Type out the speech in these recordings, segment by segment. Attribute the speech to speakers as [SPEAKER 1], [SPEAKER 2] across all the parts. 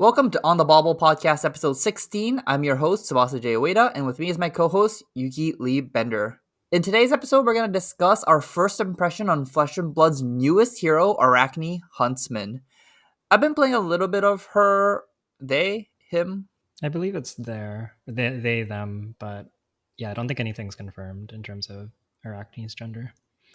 [SPEAKER 1] Welcome to On the Bauble podcast, episode 16. I'm your host, Tsubasa J. Ueda, and with me is my co-host, Yuki Lee Bender. In today's episode, we're going to discuss our first impression on Flesh and Blood's newest hero, Arakni, Huntsman. I've been playing a little bit of her, they, him.
[SPEAKER 2] I believe it's they, them, but yeah, I don't think anything's confirmed in terms of Arakni's gender.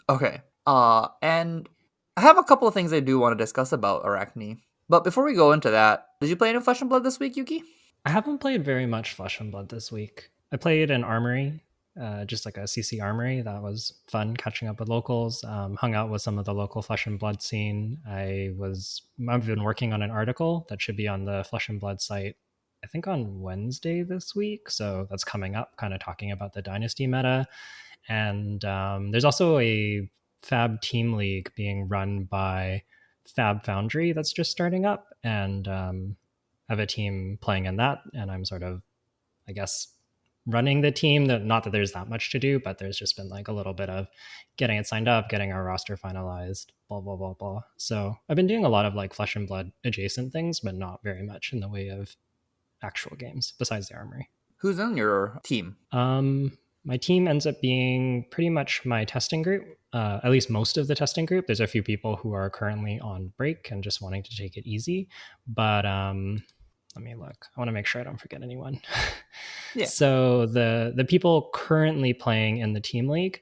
[SPEAKER 1] Okay. And I have a couple of things I do want to discuss about Arakni. But before we go into that, did you play any Flesh and Blood this week, Yuki?
[SPEAKER 2] I haven't played very much Flesh and Blood this week. I played an armory, just like a CC armory. That was fun, catching up with locals. Hung out with some of the local Flesh and Blood scene. I've been working on an article that should be on the Flesh and Blood site, I think on Wednesday this week. So that's coming up, kind of talking about the Dynasty meta. And there's also a Fab Team League being run by Fab Foundry that's just starting up, and I have a team playing in that, and I'm sort of, I guess, running the team. Not that there's that much to do, but there's just been like a little bit of getting it signed up, getting our roster finalized, blah blah blah blah. So I've been doing a lot of like Flesh and Blood adjacent things, but not very much in the way of actual games besides the armory.
[SPEAKER 1] Who's in your team?
[SPEAKER 2] My team ends up being pretty much my testing group, at least most of the testing group. There's a few people who are currently on break and just wanting to take it easy. But let me look. I want to make sure I don't forget anyone.
[SPEAKER 1] Yeah.
[SPEAKER 2] So the people currently playing in the team league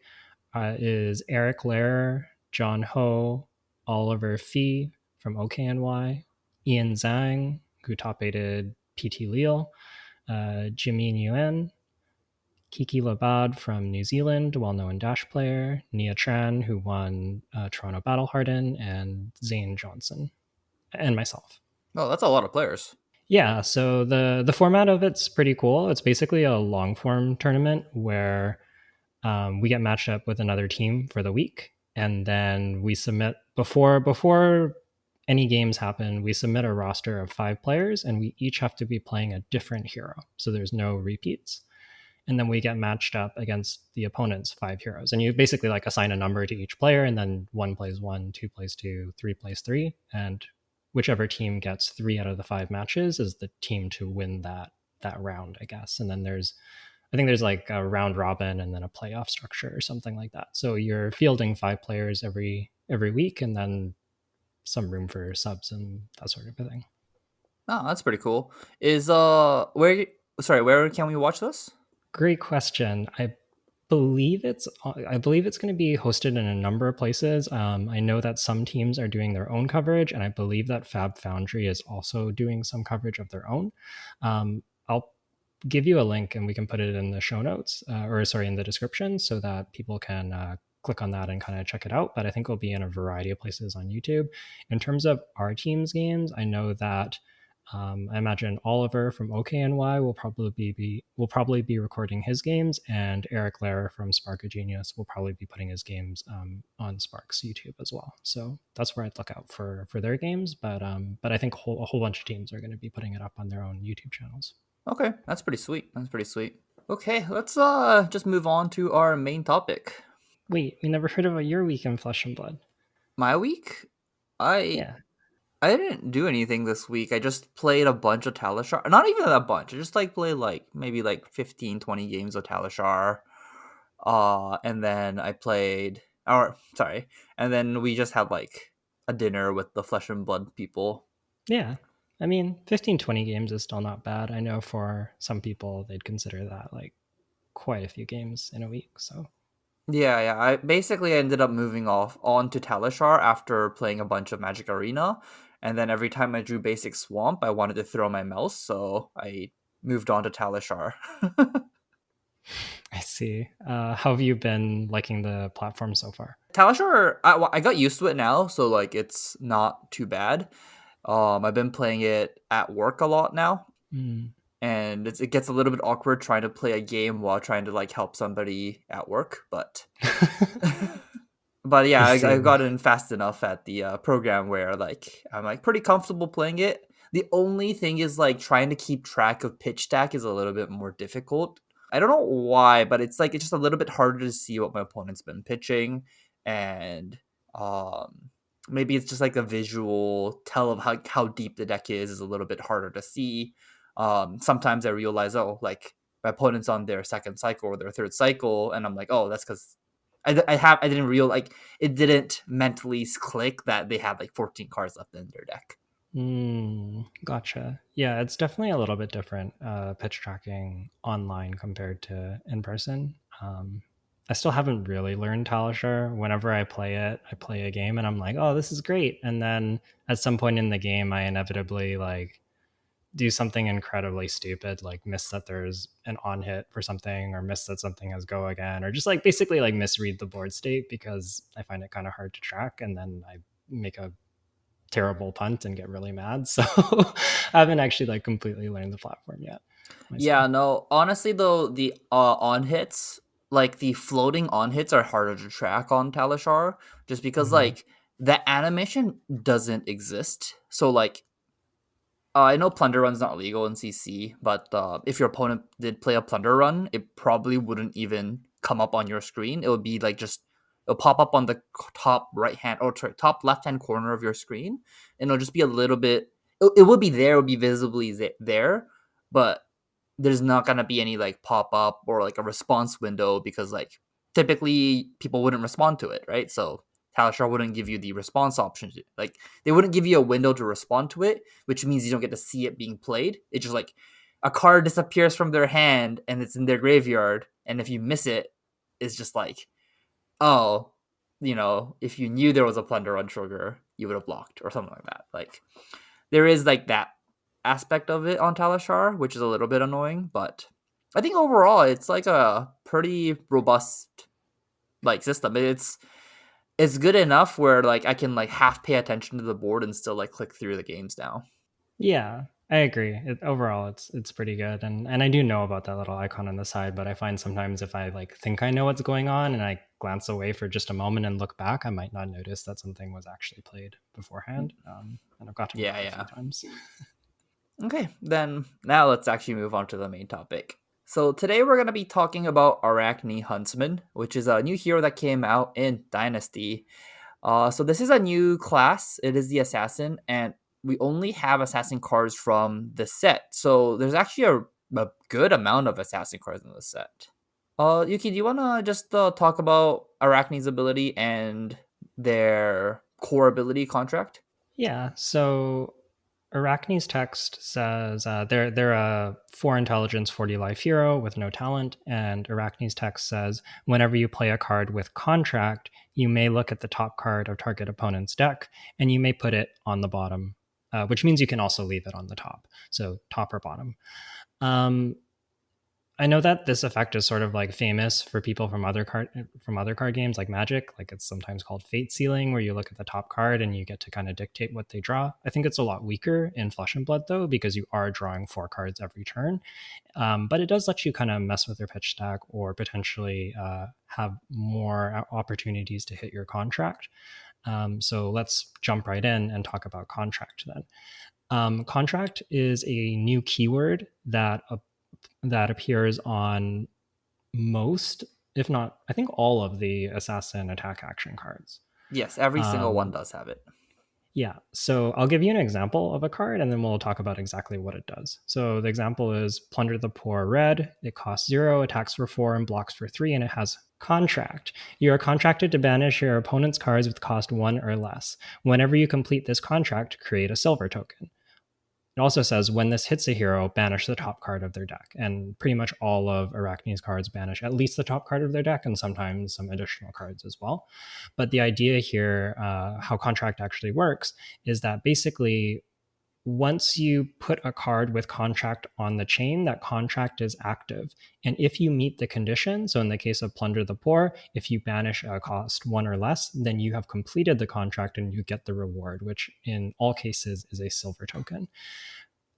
[SPEAKER 2] is Eric Lehrer, John Ho, Oliver Fee from OKNY, Ian Zhang, who top-aided PT Lille, Jimmy Nguyen, Kiki Labad from New Zealand, well-known Dash player, Nia Tran, who won Toronto Battle Harden, and Zane Johnson, and myself.
[SPEAKER 1] Oh, that's a lot of players.
[SPEAKER 2] Yeah, so the format of it's pretty cool. It's basically a long-form tournament where we get matched up with another team for the week, and then we submit, before any games happen, we submit a roster of 5 players, and we each have to be playing a different hero, so there's no repeats. And then we get matched up against the opponent's 5 heroes. And you basically like assign a number to each player, and then 1 plays 1, 2 plays 2, 3 plays 3. And whichever team gets 3 out of the 5 matches is the team to win that round, I guess. And then I think there's like a round robin and then a playoff structure or something like that. So you're fielding 5 players every week, and then some room for subs and that sort of thing.
[SPEAKER 1] Oh, that's pretty cool. Where can we watch this?
[SPEAKER 2] Great question. I believe it's going to be hosted in a number of places. I know that some teams are doing their own coverage, and I believe that Fab Foundry is also doing some coverage of their own. I'll give you a link, and we can put it in the show notes, in the description, so that people can click on that and kind of check it out. But I think it'll be in a variety of places on YouTube. In terms of our team's games, I know that I imagine Oliver from OKNY will probably be recording his games, and Eric Lehrer from Spark of Genius will probably be putting his games on Spark's YouTube as well. So that's where I'd look out for their games. But I think a whole bunch of teams are going to be putting it up on their own YouTube channels.
[SPEAKER 1] Okay, that's pretty sweet. Okay, let's just move on to our main topic.
[SPEAKER 2] Wait, we never heard about your week in Flesh and Blood.
[SPEAKER 1] My week? I didn't do anything this week. I just played a bunch of Talishar. Not even a bunch. I just played maybe 15, 20 games of Talishar. And then and then we just had a dinner with the Flesh and Blood people.
[SPEAKER 2] Yeah. I mean, 15, 20 games is still not bad. I know for some people they'd consider that quite a few games in a week. So
[SPEAKER 1] yeah. I basically ended up moving on to Talishar after playing a bunch of Magic Arena. And then every time I drew basic Swamp, I wanted to throw my mouse, so I moved on to Talishar.
[SPEAKER 2] I see. How have you been liking the platform so far?
[SPEAKER 1] Talishar, I got used to it now, so it's not too bad. I've been playing it at work a lot now, and it gets a little bit awkward trying to play a game while trying to help somebody at work, but... But yeah, I got in fast enough at the program where I'm pretty comfortable playing it. The only thing is trying to keep track of pitch stack is a little bit more difficult. I don't know why, but it's it's just a little bit harder to see what my opponent's been pitching, and maybe it's just like a visual tell of how deep the deck is a little bit harder to see. Sometimes I realize, oh, like my opponent's on their second cycle or their third cycle, and I'm like, oh, that's because I didn't like it didn't mentally click that they had like 14 cards left in their deck.
[SPEAKER 2] Gotcha. Yeah, it's definitely a little bit different pitch tracking online compared to in person. I still haven't really learned Talishar. Whenever I play it, I play a game and I'm like, oh, this is great. And then at some point in the game, I inevitably like do something incredibly stupid, like miss that there's an on hit for something, or miss that something has go again, or just like basically like misread the board state because I find it kind of hard to track. And then I make a terrible punt and get really mad. So I haven't actually like completely learned the platform yet myself.
[SPEAKER 1] Yeah, no, honestly though, the on hits, like the floating on hits, are harder to track on Talishar, just because
[SPEAKER 2] Mm-hmm.
[SPEAKER 1] like the animation doesn't exist. So like I know plunder run's not legal in CC, but if your opponent did play a plunder run, it probably wouldn't even come up on your screen. It would be like just it'll pop up on the top right hand or top left hand corner of your screen, and it'll just be a little bit. It would be there, it would be visibly there, but there's not gonna be any like pop up or like a response window because like typically people wouldn't respond to it, right? So Talishar wouldn't give you the response option. Like they wouldn't give you a window to respond to it, which means you don't get to see it being played. It's just like a card disappears from their hand and it's in their graveyard, and if you miss it, it's just like, oh, if you knew there was a plunder on trigger, you would have blocked or something like that. Like there is like that aspect of it on Talishar, which is a little bit annoying, but I think overall it's like a pretty robust like system. It's good enough where like I can like half pay attention to the board and still like click through the games now.
[SPEAKER 2] Yeah, I agree. Overall, it's pretty good, and I do know about that little icon on the side. But I find sometimes if I like think I know what's going on and I glance away for just a moment and look back, I might not notice that something was actually played beforehand. And I've gotten
[SPEAKER 1] Yeah,
[SPEAKER 2] caught a few
[SPEAKER 1] yeah.
[SPEAKER 2] times.
[SPEAKER 1] Okay, then now let's actually move on to the main topic. So today we're going to be talking about Arakni Huntsman, which is a new hero that came out in Dynasty. So this is a new class. It is the assassin, and we only have assassin cards from the set. So there's actually a good amount of assassin cards in the set. Yuki, do you wanna just talk about Arachne's ability and their core ability contract?
[SPEAKER 2] Yeah. So Arakni's text says they're a 4 intelligence, 40 life hero with no talent, and Arakni's text says whenever you play a card with contract, you may look at the top card of target opponent's deck, and you may put it on the bottom, which means you can also leave it on the top, so top or bottom. Um, I know that this effect is sort of like famous for people from other card games like Magic. Like it's sometimes called Fate Sealing, where you look at the top card and you get to kind of dictate what they draw. I think it's a lot weaker in Flesh and Blood though, because you are drawing 4 cards every turn. But it does let you kind of mess with your pitch stack or potentially have more opportunities to hit your contract. So let's jump right in and talk about contract then. Contract is a new keyword that appears on most, if not, I think all of the assassin attack action cards.
[SPEAKER 1] Yes, every single one
[SPEAKER 2] Um,
[SPEAKER 1] does have it.
[SPEAKER 2] yeah, so I'll give you an example of a card and then we'll talk about exactly what it does. So the example is Plunder the Poor red. It costs 0, attacks for 4, and blocks for 3, and it has contract. You are contracted to banish your opponent's cards with cost 1 or less. Whenever you complete this contract, create a silver token. It also says when this hits a hero, banish the top card of their deck. And pretty much all of Arachne's cards banish at least the top card of their deck and sometimes some additional cards as well. But the idea here, how contract actually works, is that basically once you put a card with contract on the chain, that contract is active. And if you meet the condition, so in the case of Plunder the Poor, if you banish a cost 1 or less, then you have completed the contract and you get the reward, which in all cases is a silver token.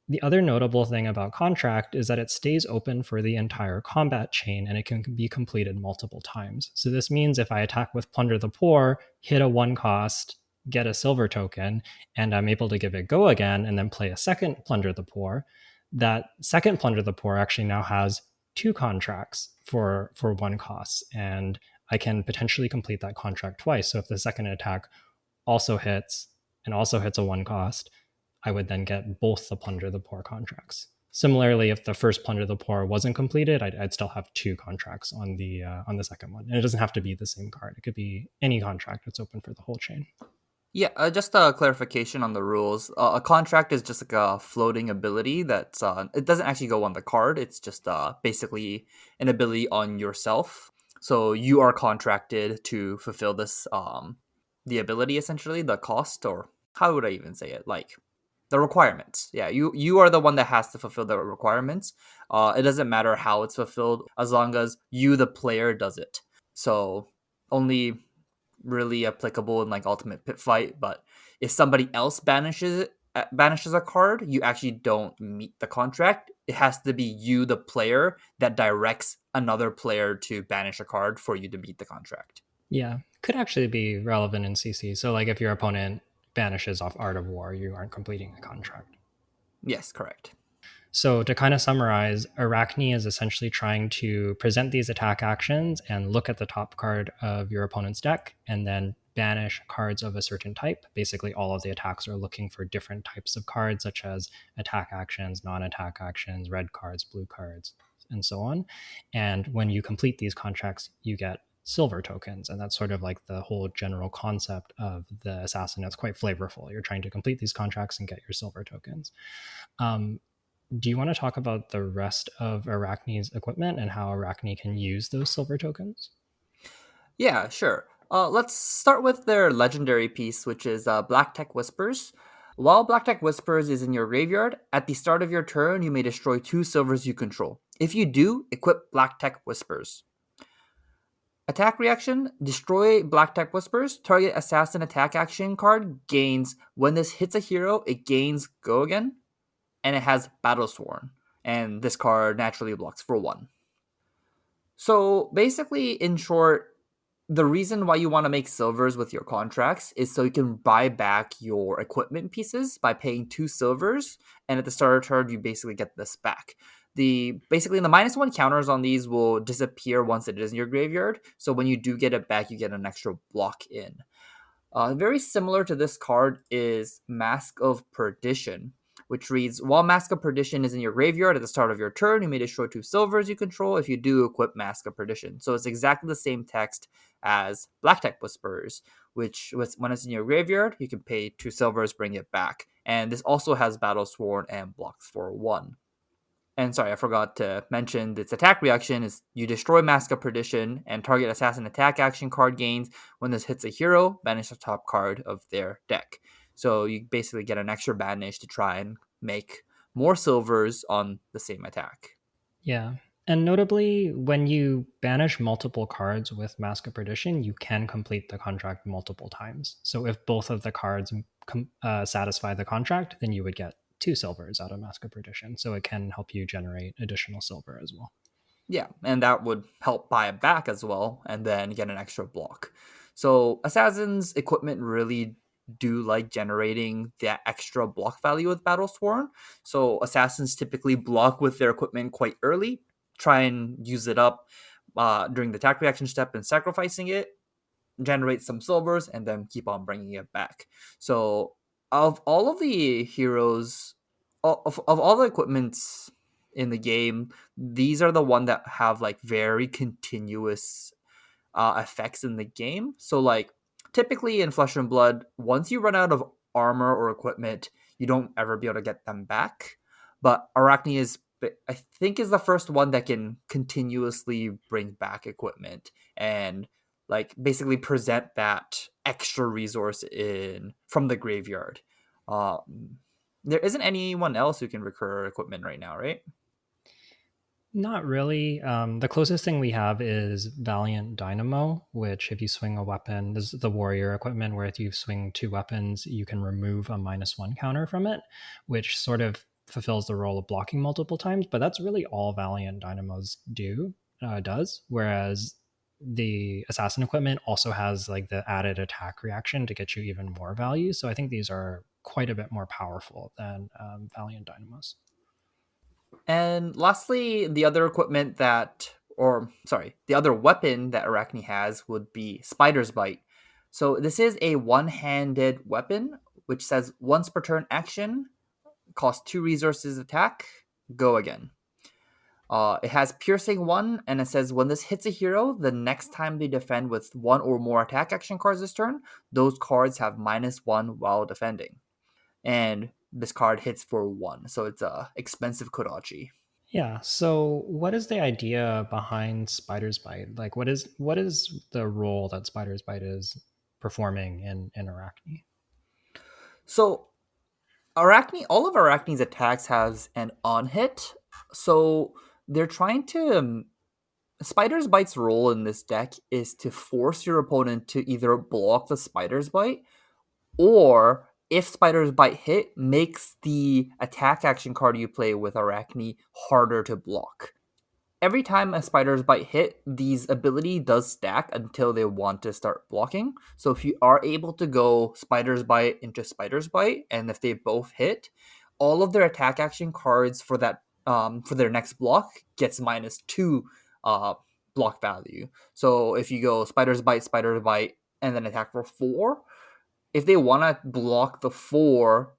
[SPEAKER 2] The other notable thing about contract is that it stays open for the entire combat chain and it can be completed multiple times. So this means if I attack with Plunder the Poor, hit a 1 cost, get a silver token, and I'm able to give it go again and then play a second Plunder the Poor, that second Plunder the Poor actually now has 2 contracts for 1 cost, and I can potentially complete that contract twice. So if the second attack also hits and also hits a 1 cost, I would then get both the Plunder the Poor contracts. Similarly, if the first Plunder the Poor wasn't completed, I'd still have 2 contracts on the second one. And it doesn't have to be the same card. It could be any contract that's open for the whole chain.
[SPEAKER 1] Yeah, just a clarification on the rules. A contract is just like a floating ability that's it doesn't actually go on the card. It's just basically an ability on yourself. So you are contracted to fulfill this the ability, essentially the cost, or how would I even say it? Like the requirements. Yeah, you are the one that has to fulfill the requirements. It doesn't matter how it's fulfilled as long as you, the player, does it. So only really applicable in like Ultimate Pit Fight, but if somebody else banishes a card, you actually don't meet the contract. It has to be you, the player, that directs another player to banish a card for you to meet the contract.
[SPEAKER 2] Yeah, could actually be relevant in CC. So, like, if your opponent banishes off Art of War, you aren't completing the contract.
[SPEAKER 1] Yes, correct.
[SPEAKER 2] So, to kind of summarize, Arakni is essentially trying to present these attack actions and look at the top card of your opponent's deck and then banish cards of a certain type. Basically, all of the attacks are looking for different types of cards, such as attack actions, non attack actions, red cards, blue cards, and so on. And when you complete these contracts, you get silver tokens. And that's sort of like the whole general concept of the assassin. It's quite flavorful. You're trying to complete these contracts and get your silver tokens. Do you want to talk about the rest of Arakni's equipment and how Arakni can use those silver tokens?
[SPEAKER 1] Yeah, sure. Let's start with their legendary piece, which is Black Tech Whispers. While Black Tech Whispers is in your graveyard, at the start of your turn, you may destroy 2 silvers you control. If you do, equip Black Tech Whispers. Attack reaction, destroy Black Tech Whispers. Target assassin attack action card gains, when this hits a hero, it gains Go Again, and it has Battle Sworn. And this card naturally blocks for 1. So basically, in short, the reason why you want to make silvers with your contracts is so you can buy back your equipment pieces by paying 2 silvers, and at the start of turn you basically get this back. The -1 counters on these will disappear once it is in your graveyard, so when you do get it back, you get an extra block in. Very similar to this card is Mask of Perdition, which reads, while Mask of Perdition is in your graveyard at the start of your turn, you may destroy 2 silvers you control. If you do, equip Mask of Perdition. So it's exactly the same text as Black Tech Whisperers, which when it's in your graveyard, you can pay 2 silvers, bring it back. And this also has Battle Sworn and blocks for 1. And sorry, I forgot to mention its attack reaction is you destroy Mask of Perdition and target assassin attack action card gains. When this hits a hero, banish the top card of their deck. So you basically get an extra banish to try and make more silvers on the same attack.
[SPEAKER 2] Yeah. And notably, when you banish multiple cards with Mask of Perdition, you can complete the contract multiple times. So if both of the cards satisfy the contract, then you would get 2 silvers out of Mask of Perdition. So it can help you generate additional silver as well.
[SPEAKER 1] Yeah, and that would help buy it back as well, and then get an extra block. So Assassin's equipment really do like generating that extra block value with Battle Sworn. So Assassins typically block with their equipment quite early, try and use it up during the attack reaction step and sacrificing it, generate some silvers, and then keep on bringing it back. So of all of the heroes, of all the equipments in the game, these are the one that have like very continuous effects in the game. So like typically in Flesh and Blood, once you run out of armor or equipment, you don't ever be able to get them back. But Arachne is, I think, is the first one that can continuously bring back equipment and like basically present that extra resource in from the graveyard. There isn't anyone else who can recur equipment right now, right?
[SPEAKER 2] Not really. The closest thing we have is Valiant Dynamo, which if you swing a weapon, this is the warrior equipment where if you swing 2 weapons, you can remove a -1 counter from it, which sort of fulfills the role of blocking multiple times. But that's really all Valiant Dynamos does. Whereas the assassin equipment also has like the added attack reaction to get you even more value. So I think these are quite a bit more powerful than Valiant Dynamos.
[SPEAKER 1] And lastly, the other equipment that, or sorry, the other weapon that Arachne has would be Spider's Bite. So this is a one-handed weapon, which says once per turn action, cost 2 resources attack, go again. It has piercing 1, and it says when this hits a hero, the next time they defend with 1 or more attack action cards this turn, those cards have -1 while defending. And this card hits for 1, so it's a expensive Kodachi.
[SPEAKER 2] Yeah. So, what is the idea behind Spider's Bite? Like, what is the role that Spider's Bite is performing in Arachne?
[SPEAKER 1] So Arakni, all of Arachni's attacks has an on hit, so they're trying to. Spider's Bite's role in this deck is to force your opponent to either block the Spider's Bite, or if Spider's Bite hit, makes the attack action card you play with Arachne harder to block. Every time a Spider's Bite hit, these ability does stack until they want to start blocking. So if you are able to go Spider's Bite into Spider's Bite, and if they both hit, all of their attack action cards for that for their next block gets -2 uh, block value. So if you go Spider's Bite, and then attack for 4, if they want to block the 4,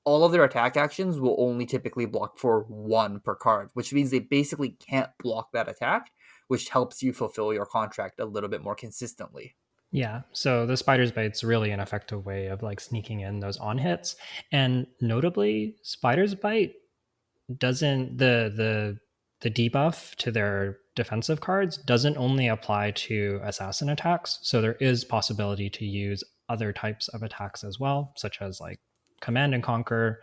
[SPEAKER 1] all of their attack actions will only typically block for 1 per card, which means they basically can't block that attack, which helps you fulfill your contract a little bit more consistently.
[SPEAKER 2] Yeah. So the Spider's Bite's really an effective way of like sneaking in those on hits, and notably, Spider's Bite doesn't the debuff to their defensive cards doesn't only apply to assassin attacks. So there is possibility to use other types of attacks as well, such as like command and conquer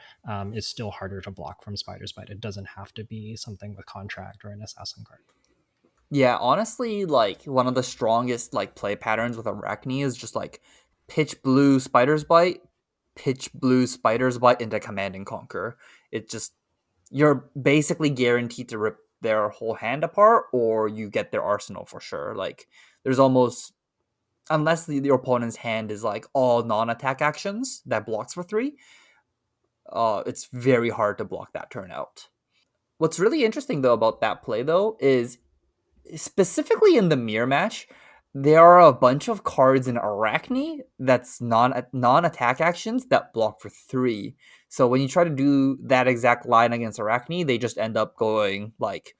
[SPEAKER 2] is still harder to block from Spider's Bite. It doesn't have to be something with contract or an assassin card.
[SPEAKER 1] Yeah, honestly, like one of the strongest like play patterns with Arachne is just like pitch blue Spider's Bite, pitch blue Spider's Bite into Command and Conquer. It just you're basically guaranteed to rip their whole hand apart, or you get their arsenal for sure. Like there's almost unless your opponent's hand is like all non-attack actions that blocks for 3, it's very hard to block that turn out. What's really interesting though about that play though is specifically in the mirror match, there are a bunch of cards in Arachne that's non-attack actions that block for 3. So when you try to do that exact line against Arachne, they just end up going like,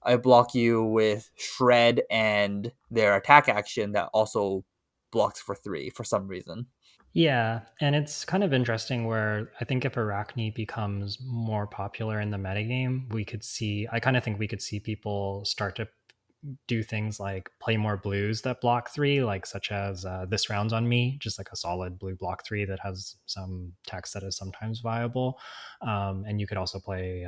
[SPEAKER 1] I block you with Shred and their attack action that also blocks for 3 for some reason.
[SPEAKER 2] Yeah, and it's kind of interesting where I think if Arachne becomes more popular in the metagame, I kind of think we could see people start to do things like play more blues that block 3, like such as This Round's on Me, just like a solid blue block 3 that has some text that is sometimes viable. And you could also play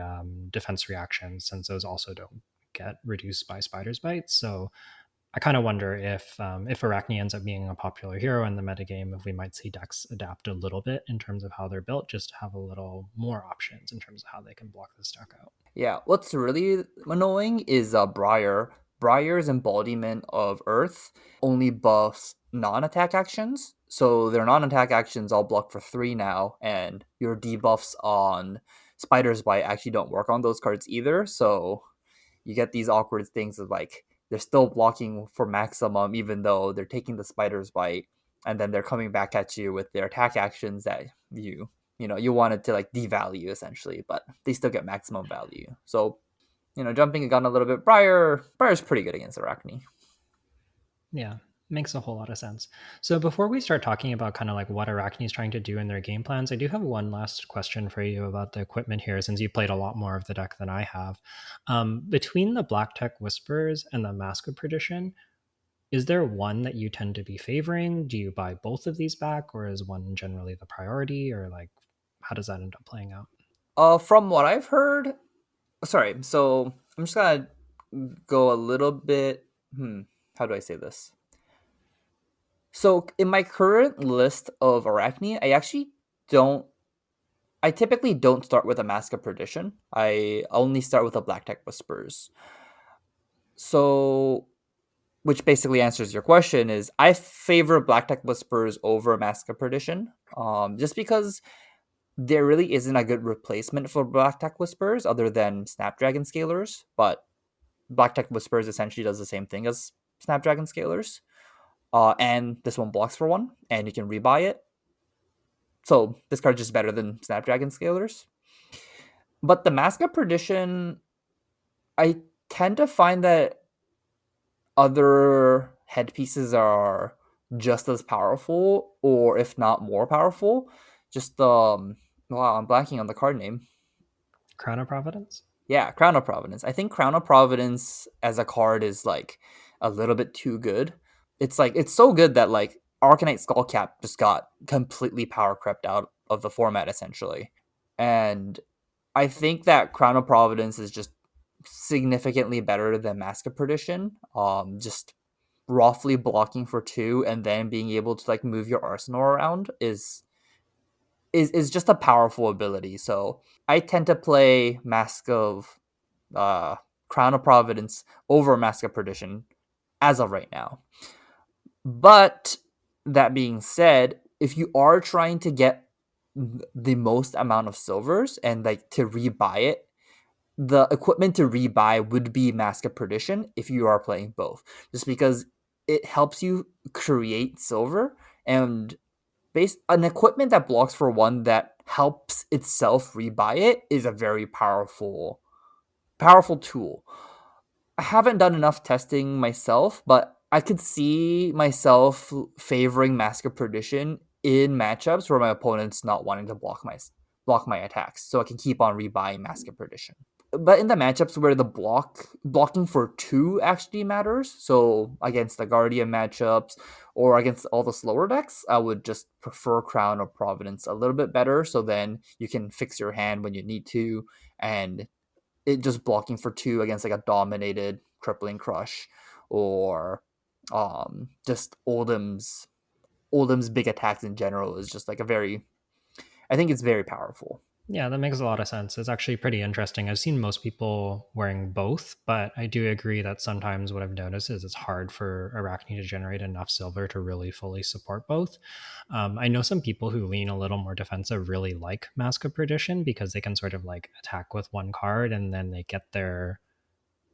[SPEAKER 2] defense reactions, since those also don't get reduced by Spider's Bite. So I kind of wonder if Arachne ends up being a popular hero in the metagame, if we might see decks adapt a little bit in terms of how they're built, just to have a little more options in terms of how they can block this deck out.
[SPEAKER 1] Yeah, what's really annoying is Briar. Briar's embodiment of Earth only buffs non-attack actions. So their non-attack actions all block for 3 now, and your debuffs on Spider's Bite actually don't work on those cards either. So you get these awkward things of like they're still blocking for maximum even though they're taking the Spider's Bite, and then they're coming back at you with their attack actions that you wanted to like devalue essentially, but they still get maximum value. So jumping a gun a little bit, Briar's pretty good against Arachne.
[SPEAKER 2] Yeah, makes a whole lot of sense. So before we start talking about kind of like what Arachne is trying to do in their game plans, I do have one last question for you about the equipment here, since you played a lot more of the deck than I have. Between the Black Tech Whispers and the Mask of Perdition, is there one that you tend to be favoring? Do you buy both of these back, or is one generally the priority, or like how does that end up playing out?
[SPEAKER 1] From what I've heard, sorry, so I'm just gonna go a little bit. How do I say this? So in my current list of Arachne, don't. I typically don't start with a Mask of Perdition. I only start with a Black Tech Whispers. So, which basically answers your question, is I favor Black Tech Whispers over Mask of Perdition, just because there really isn't a good replacement for Black Tech Whispers other than Snapdragon Scalers, but Black Tech Whispers essentially does the same thing as Snapdragon Scalers. And this one blocks for 1, and you can rebuy it. So this card is just better than Snapdragon Scalers. But the Mask of Perdition, I tend to find that other headpieces are just as powerful, or if not more powerful. Just wow, I'm blanking on the card name.
[SPEAKER 2] Crown of Providence?
[SPEAKER 1] Yeah, Crown of Providence. I think Crown of Providence as a card is like a little bit too good. It's like it's so good that like Arcanite Skullcap just got completely power crept out of the format essentially. And I think that Crown of Providence is just significantly better than Mask of Perdition. Just roughly blocking for 2 and then being able to like move your arsenal around is just a powerful ability. So I tend to play Mask of Crown of Providence over Mask of Perdition as of right now. But that being said, if you are trying to get the most amount of silvers and like to rebuy it, the equipment to rebuy would be Mask of Perdition if you are playing both, just because it helps you create silver and base an equipment that blocks for 1 that helps itself rebuy it is a very powerful tool. I haven't done enough testing myself, but I could see myself favoring Mask of Perdition in matchups where my opponent's not wanting to block my attacks, so I can keep on rebuying Mask of Perdition. But in the matchups where the blocking for 2 actually matters, so against the Guardian matchups or against all the slower decks, I would just prefer Crown of Providence a little bit better, so then you can fix your hand when you need to, and it just blocking for 2 against like a dominated Crippling Crush or just Oldham's big attacks in general is just like I think it's very powerful.
[SPEAKER 2] Yeah, that makes a lot of sense. It's actually pretty interesting. I've seen most people wearing both, but I do agree that sometimes what I've noticed is it's hard for Arachne to generate enough silver to really fully support both. I know some people who lean a little more defensive really like Mask of Perdition because they can sort of like attack with one card and then they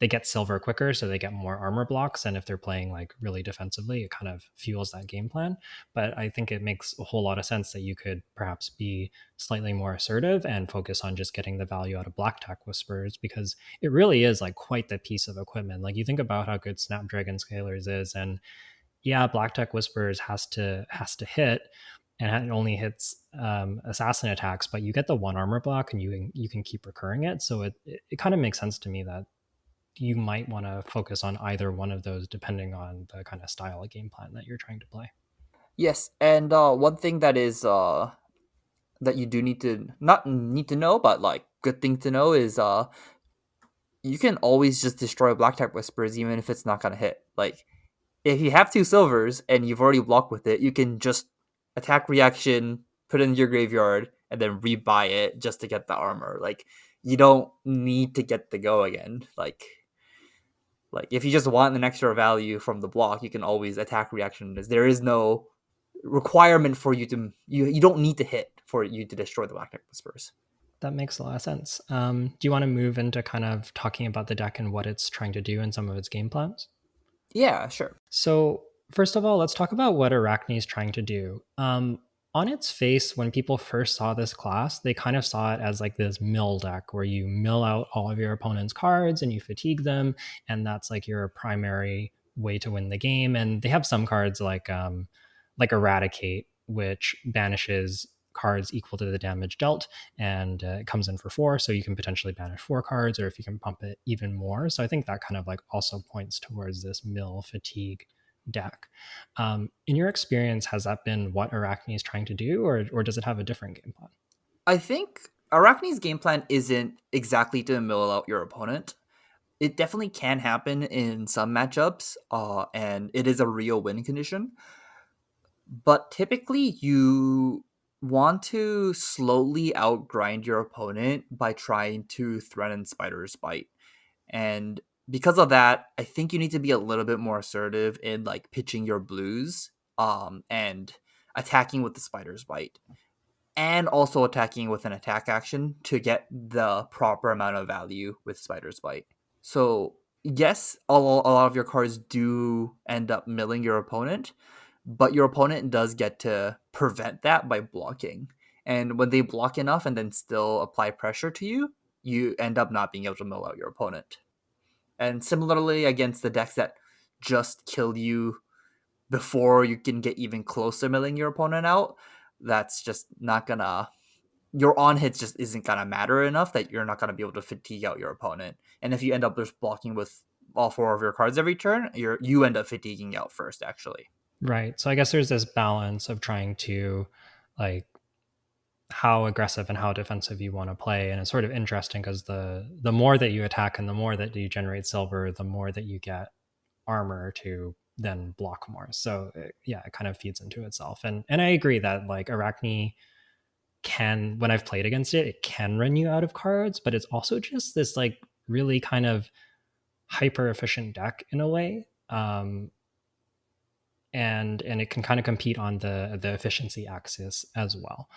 [SPEAKER 2] get silver quicker, so they get more armor blocks. And if they're playing like really defensively, it kind of fuels that game plan. But I think it makes a whole lot of sense that you could perhaps be slightly more assertive and focus on just getting the value out of Black Tack Whispers, because it really is like quite the piece of equipment. Like you think about how good Snapdragon Scalers is, and yeah, Black Tech Whispers has to hit, and it only hits assassin attacks, but you get the 1 armor block and you can keep recurring it. So it kind of makes sense to me that you might want to focus on either one of those depending on the kind of style of game plan that you're trying to play.
[SPEAKER 1] Yes, and one thing that is that you do need to not need to know, but like good thing to know is you can always just destroy Black Type Whispers even if it's not gonna hit. Like if you have 2 silvers and you've already blocked with it, you can just attack reaction, put it in your graveyard, and then rebuy it just to get the armor. Like you don't need to get the go again. Like if you just want an extra value from the block, you can always attack reaction. There is no requirement for you to you don't need to hit for you to destroy the Black Deck Whispers.
[SPEAKER 2] That makes a lot of sense. Do you want to move into kind of talking about the deck and what it's trying to do and some of its game plans?
[SPEAKER 1] Yeah, sure.
[SPEAKER 2] So first of all, let's talk about what Arachne is trying to do. On its face, when people first saw this class, they kind of saw it as like this mill deck where you mill out all of your opponent's cards and you fatigue them, and that's like your primary way to win the game. And they have some cards like Eradicate, which banishes cards equal to the damage dealt, and it comes in for 4, so you can potentially banish 4 cards, or if you can pump it even more. So I think that kind of like also points towards this mill fatigue deck. In your experience, has that been what Arachne is trying to do, or does it have a different game plan?
[SPEAKER 1] I think Arachne's game plan isn't exactly to mill out your opponent. It definitely can happen in some matchups, and it is a real win condition. But typically, you want to slowly outgrind your opponent by trying to threaten Spider's Bite. And because of that, I think you need to be a little bit more assertive in like pitching your blues, and attacking with the Spider's Bite, and also attacking with an attack action to get the proper amount of value with Spider's Bite. So yes, a lot of your cards do end up milling your opponent, but your opponent does get to prevent that by blocking. And when they block enough and then still apply pressure to you, you end up not being able to mill out your opponent. And similarly, against the decks that just kill you before you can get even close to milling your opponent out, that's just not gonna. Your on hits just isn't gonna matter enough that you're not gonna be able to fatigue out your opponent. And if you end up just blocking with all four of your cards every turn, you end up fatiguing out first, actually.
[SPEAKER 2] Right. So I guess there's this balance of trying to like how aggressive and how defensive you want to play, and it's sort of interesting because the more that you attack and the more that you generate silver, the more that you get armor to then block more. So yeah, it kind of feeds into itself. And I agree that like Arachne can, when I've played against it, it can run you out of cards, but it's also just this like really kind of hyper efficient deck in a way. And it can kind of compete on the efficiency axis as well,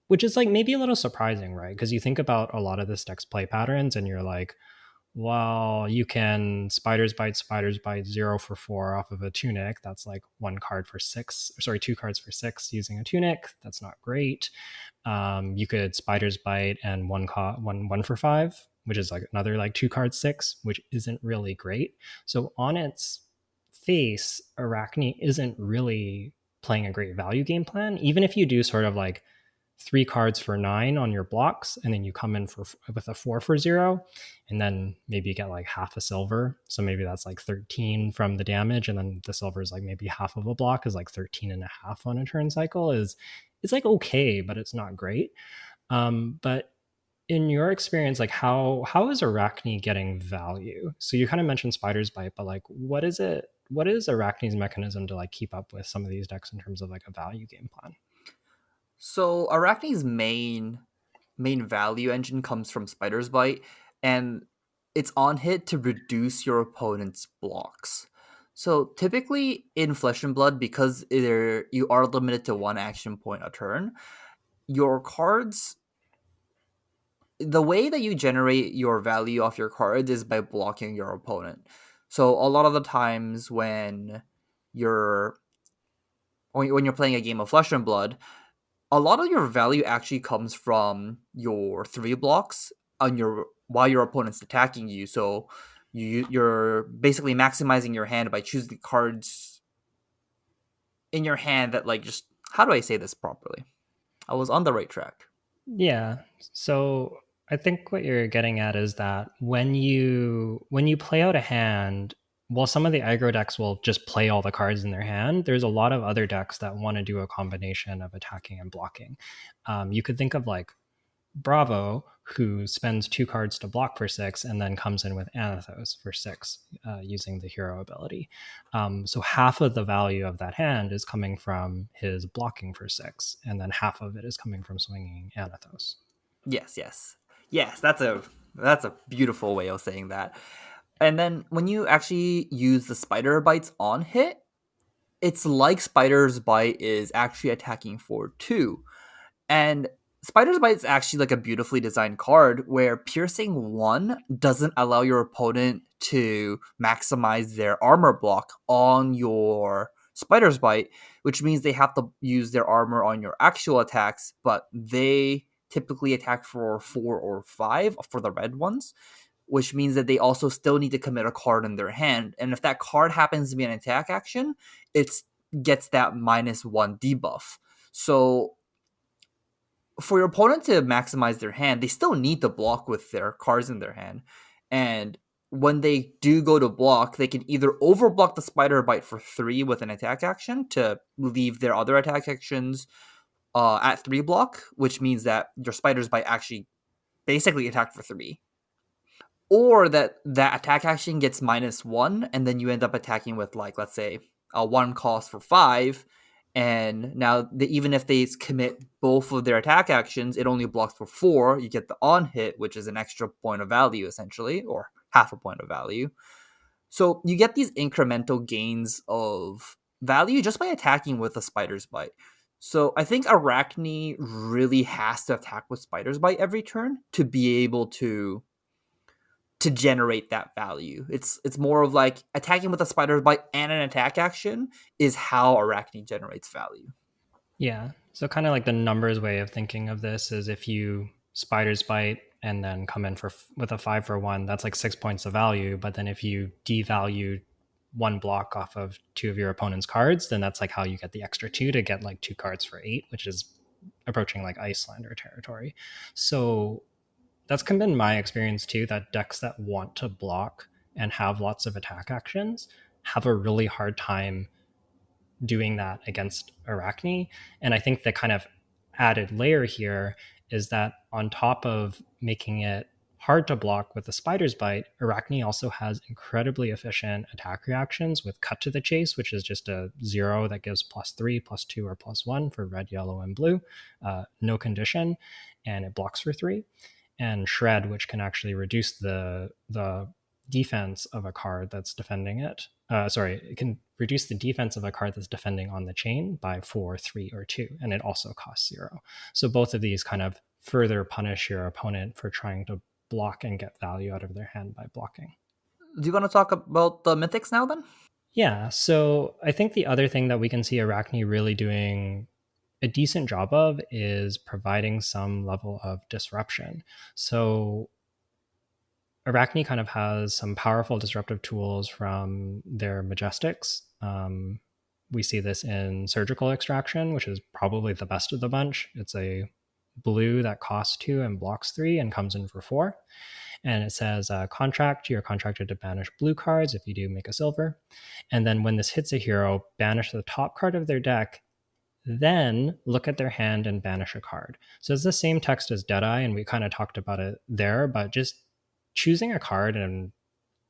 [SPEAKER 2] which is like maybe a little surprising, right? Because you think about a lot of this deck's play patterns, and you're like, well, you can spiders bite 0 for 4 off of a tunic. That's like 1 card for 6. Sorry, 2 cards for 6 using a tunic. That's not great. You could spiders bite and 1 for 5, which is like another like 2 card 6, which isn't really great. So on its face, Arachne isn't really playing a great value game plan. Even if you do sort of like 3 cards for 9 on your blocks, and then you come in for with a 4 for 0, and then maybe you get like half a silver. So maybe that's like 13 from the damage, and then the silver is like maybe half of a block is like 13 and a half on a turn cycle. Is it's like okay, but it's not great. But in your experience, like how is Arachne getting value? So you kind of mentioned spiders bite, but like what is it? What is Arachne's mechanism to like keep up with some of these decks in terms of like a value game plan?
[SPEAKER 1] So Arachne's main value engine comes from Spider's Bite, and it's on hit to reduce your opponent's blocks. So typically in Flesh and Blood, because you are limited to one action point a turn, your cards, the way that you generate your value off your cards is by blocking your opponent. So a lot of the times you're when you're playing a game of Flesh and Blood, a lot of your value actually comes from your 3 blocks on your while your opponent's attacking you. So you're basically maximizing your hand by choosing cards in your hand that like just how do I say this properly? I was on the right track.
[SPEAKER 2] Yeah. So I think what you're getting at is that when you play out a hand, well, some of the aggro decks will just play all the cards in their hand. There's a lot of other decks that want to do a combination of attacking and blocking. You could think of like Bravo, who spends 2 cards to block for 6 and then comes in with Anathos for 6 using the hero ability. So half of the value of that hand is coming from his blocking for 6, and then half of it is coming from swinging Anathos.
[SPEAKER 1] Yes. That's a beautiful way of saying that. And then when you actually use the spider bites on hit, it's like Spider's Bite is actually attacking for 2. And Spider's Bite is actually like a beautifully designed card where piercing 1 doesn't allow your opponent to maximize their armor block on your Spider's Bite, which means they have to use their armor on your actual attacks, but they typically attack for 4 or 5 for the red ones, which means that they also still need to commit a card in their hand. And if that card happens to be an attack action, it gets that -1 debuff. So for your opponent to maximize their hand, they still need to block with their cards in their hand. And when they do go to block, they can either overblock the spider bite for 3 with an attack action to leave their other attack actions at 3 block, which means that your spider's bite actually basically attacked for 3. Or that attack action gets -1, and then you end up attacking with, like, let's say, a 1 cost for 5, and now even if they commit both of their attack actions, it only blocks for 4. You get the on hit, which is an extra point of value, essentially, or half a point of value. So you get these incremental gains of value just by attacking with a spider's bite. So I think Arachne really has to attack with spider's bite every turn to be able to to generate that value. It's more of like attacking with a spider's bite and an attack action is how Arakni generates value.
[SPEAKER 2] Yeah. So kind of like the numbers way of thinking of this is if you spider's bite and then come in with a 5-for-1, that's like 6 points of value. But then if you devalue one block off of two of your opponent's cards, then that's like how you get the extra two to get like 2 cards for 8, which is approaching like Icelander territory. So that's kind of been my experience too, that decks that want to block and have lots of attack actions have a really hard time doing that against Arakni. And I think the kind of added layer here is that on top of making it hard to block with the spider's bite, Arakni also has incredibly efficient attack reactions with cut to the chase, which is just a 0 that gives +3, +2, or +1 for red, yellow, and blue. No condition, and it blocks for 3. And shred, which can actually reduce the defense of a card that's defending it. It can reduce the defense of a card that's defending on the chain by 4, 3, or 2, and it also costs 0. So both of these kind of further punish your opponent for trying to block and get value out of their hand by blocking.
[SPEAKER 1] Do you want to talk about the mythics now then?
[SPEAKER 2] Yeah, so I think the other thing that we can see Arakni really doing a decent job of is providing some level of disruption. So Arakni kind of has some powerful disruptive tools from their Majestics. We see this in Surgical Extraction, which is probably the best of the bunch. It's a blue that costs 2 and blocks 3 and comes in for 4. And it says, contract, you're contracted to banish blue cards. If you do, make a silver. And then when this hits a hero, banish the top card of their deck, then look at their hand and banish a card. So it's the same text as Deadeye, and we kind of talked about it there, but just choosing a card and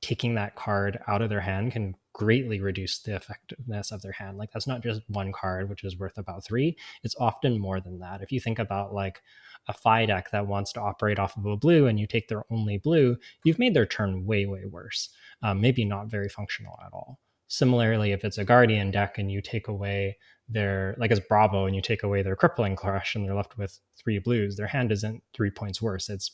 [SPEAKER 2] taking that card out of their hand can greatly reduce the effectiveness of their hand. Like, that's not just one card, which is worth about 3. It's often more than that. If you think about like a Phi deck that wants to operate off of a blue and you take their only blue, you've made their turn way, way worse. Maybe not very functional at all. Similarly, if it's a Guardian deck and you take away their, like as Bravo, and you take away their Crippling Crush and they're left with 3 blues, their hand isn't 3 points worse. It's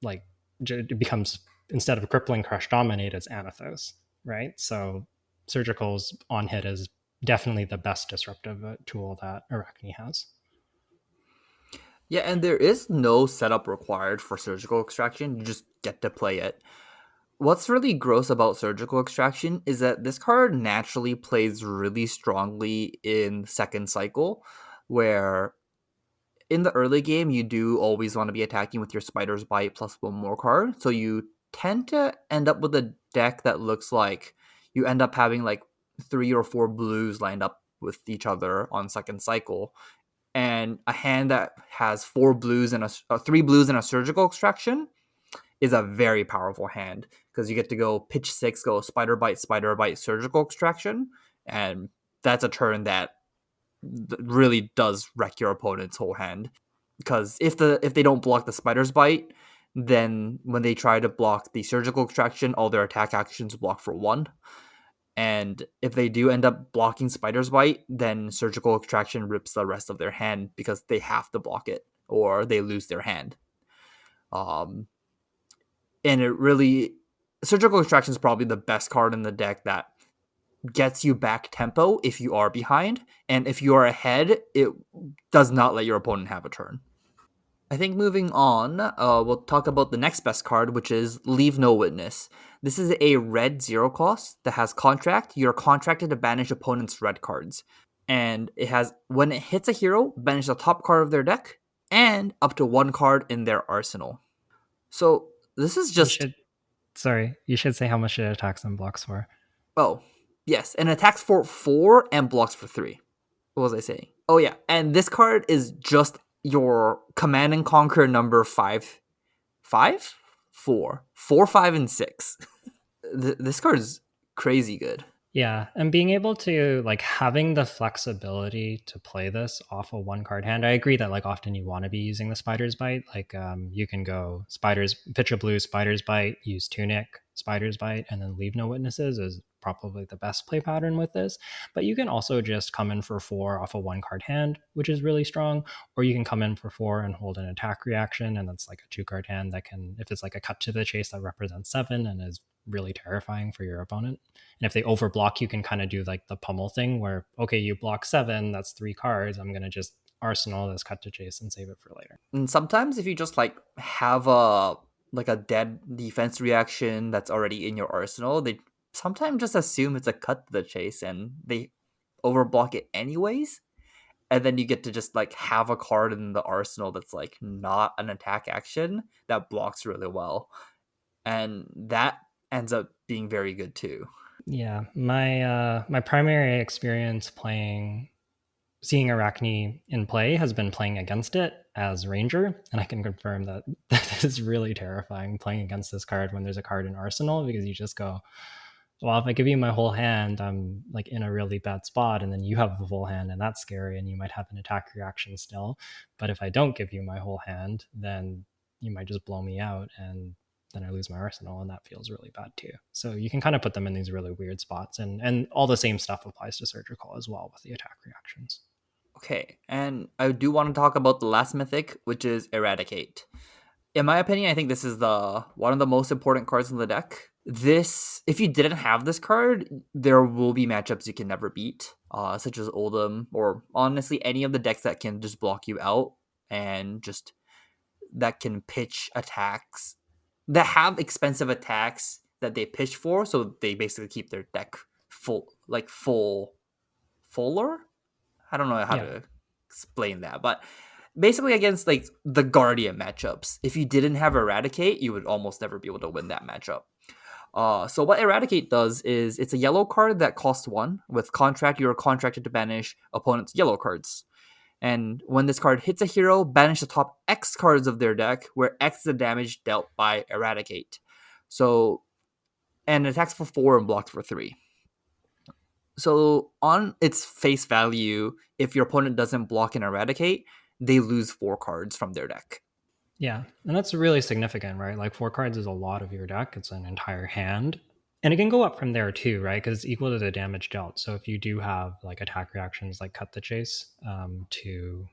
[SPEAKER 2] like, it becomes, instead of Crippling Crush Dominate, it's Anathos, right? So Surgical's on hit is definitely the best disruptive tool that Arakni has.
[SPEAKER 1] Yeah, and there is no setup required for Surgical Extraction. You just get to play it. What's really gross about Surgical Extraction is that this card naturally plays really strongly in second cycle, where in the early game, you do always want to be attacking with your Spider's Bite plus one more card. So you tend to end up with a deck that looks like you end up having like 3 or 4 blues lined up with each other on second cycle. And a hand that has 4 blues and 3 blues and a Surgical Extraction is a very powerful hand, because you get to go pitch 6, go Spider Bite, Surgical Extraction, and that's a turn that really does wreck your opponent's whole hand. Because if they don't block the Spider's Bite, then when they try to block the Surgical Extraction, all their attack actions block for 1. And if they do end up blocking Spider's Bite, then Surgical Extraction rips the rest of their hand because they have to block it or they lose their hand. And it really, Surgical Extraction is probably the best card in the deck that gets you back tempo if you are behind, and if you are ahead, it does not let your opponent have a turn. I think moving on, we'll talk about the next best card, which is Leave No Witness. This is a red 0 cost that has contract. You're contracted to banish opponent's red cards. And it has, when it hits a hero, banish the top card of their deck and up to 1 card in their arsenal. So this is just...
[SPEAKER 2] You should say how much it attacks and blocks for.
[SPEAKER 1] Oh, yes. And attacks for 4 and blocks for 3. What was I saying? Oh, yeah. And this card is just your Command and Conquer number 5, 4, 5, and 6. This card is crazy good.
[SPEAKER 2] Yeah, and being able to, like, having the flexibility to play this off a 1 card hand. I agree that, like, often you want to be using the Spider's Bite. Like, you can go pitch a blue, Spider's Bite, use Tunic, Spider's Bite and then leave no witnesses is probably the best play pattern with this. But you can also just come in for 4 off a 1-card hand, which is really strong, or you can come in for 4 and hold an attack reaction, and that's like a 2-card hand that can, if it's like a cut to the chase, that represents 7 and is really terrifying for your opponent. And if they overblock, you can kind of do like the pummel thing where, okay, you block 7, that's 3 cards, I'm going to just arsenal this cut to chase and save it for later.
[SPEAKER 1] And sometimes if you just like have a dead defense reaction that's already in your arsenal, they sometimes just assume it's a cut to the chase and they overblock it anyways. And then you get to just like have a card in the arsenal that's like not an attack action that blocks really well. And that ends up being very good too.
[SPEAKER 2] Yeah, my primary experience seeing Arakni in play has been playing against it as Ranger, and I can confirm that that is really terrifying playing against this card when there's a card in Arsenal, because you just go, well, if I give you my whole hand, I'm like in a really bad spot, and then you have the full hand, and that's scary, and you might have an attack reaction still. But if I don't give you my whole hand, then you might just blow me out, and then I lose my arsenal, and that feels really bad too. So you can kind of put them in these really weird spots, and all the same stuff applies to Surgical as well with the attack reactions.
[SPEAKER 1] Okay, and I do want to talk about the last mythic, which is Eradicate. In my opinion, I think this is the one of the most important cards in the deck. This, if you didn't have this card, there will be matchups you can never beat, such as Oldham, or honestly any of the decks that can just block you out and just that can pitch attacks that have expensive attacks that they pitch for, so they basically keep their deck fuller. I don't know how to explain that, but basically against like the Guardian matchups, if you didn't have Eradicate, you would almost never be able to win that matchup. So what Eradicate does is it's a yellow card that costs 1. With Contract, you are contracted to banish opponent's yellow cards. And when this card hits a hero, banish the top X cards of their deck, where X is the damage dealt by Eradicate. So, and it attacks for 4 and blocks for 3. So on its face value, if your opponent doesn't block and Eradicate, they lose 4 cards from their deck.
[SPEAKER 2] Yeah, and that's really significant, right? Like 4 cards is a lot of your deck. It's an entire hand. And it can go up from there too, right? Because it's equal to the damage dealt. So if you do have like attack reactions like Cut the Chase to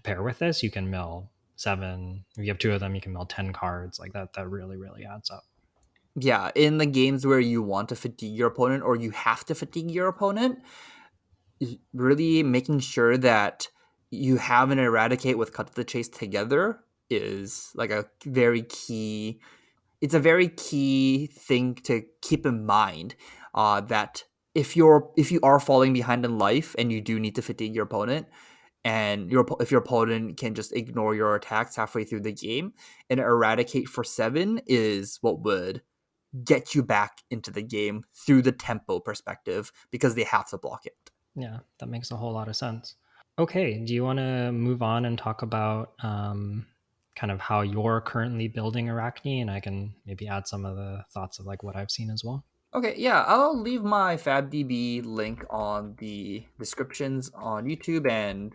[SPEAKER 2] pair with this, you can mill 7. If you have 2 of them, you can mill 10 cards. Like that really, really adds up.
[SPEAKER 1] Yeah, in the games where you want to fatigue your opponent or you have to fatigue your opponent, really making sure that you have an Eradicate with Cut to the Chase together is like a very key. It's a very key thing to keep in mind. That if you are falling behind in life and you do need to fatigue your opponent, and if your opponent can just ignore your attacks halfway through the game, an Eradicate for 7 is what would get you back into the game through the tempo perspective, because they have to block it.
[SPEAKER 2] Yeah, that makes a whole lot of sense. Okay, do you want to move on and talk about kind of how you're currently building Arakni, and I can maybe add some of the thoughts of like what I've seen as well?
[SPEAKER 1] Okay, yeah, I'll leave my FabDB link on the descriptions on YouTube and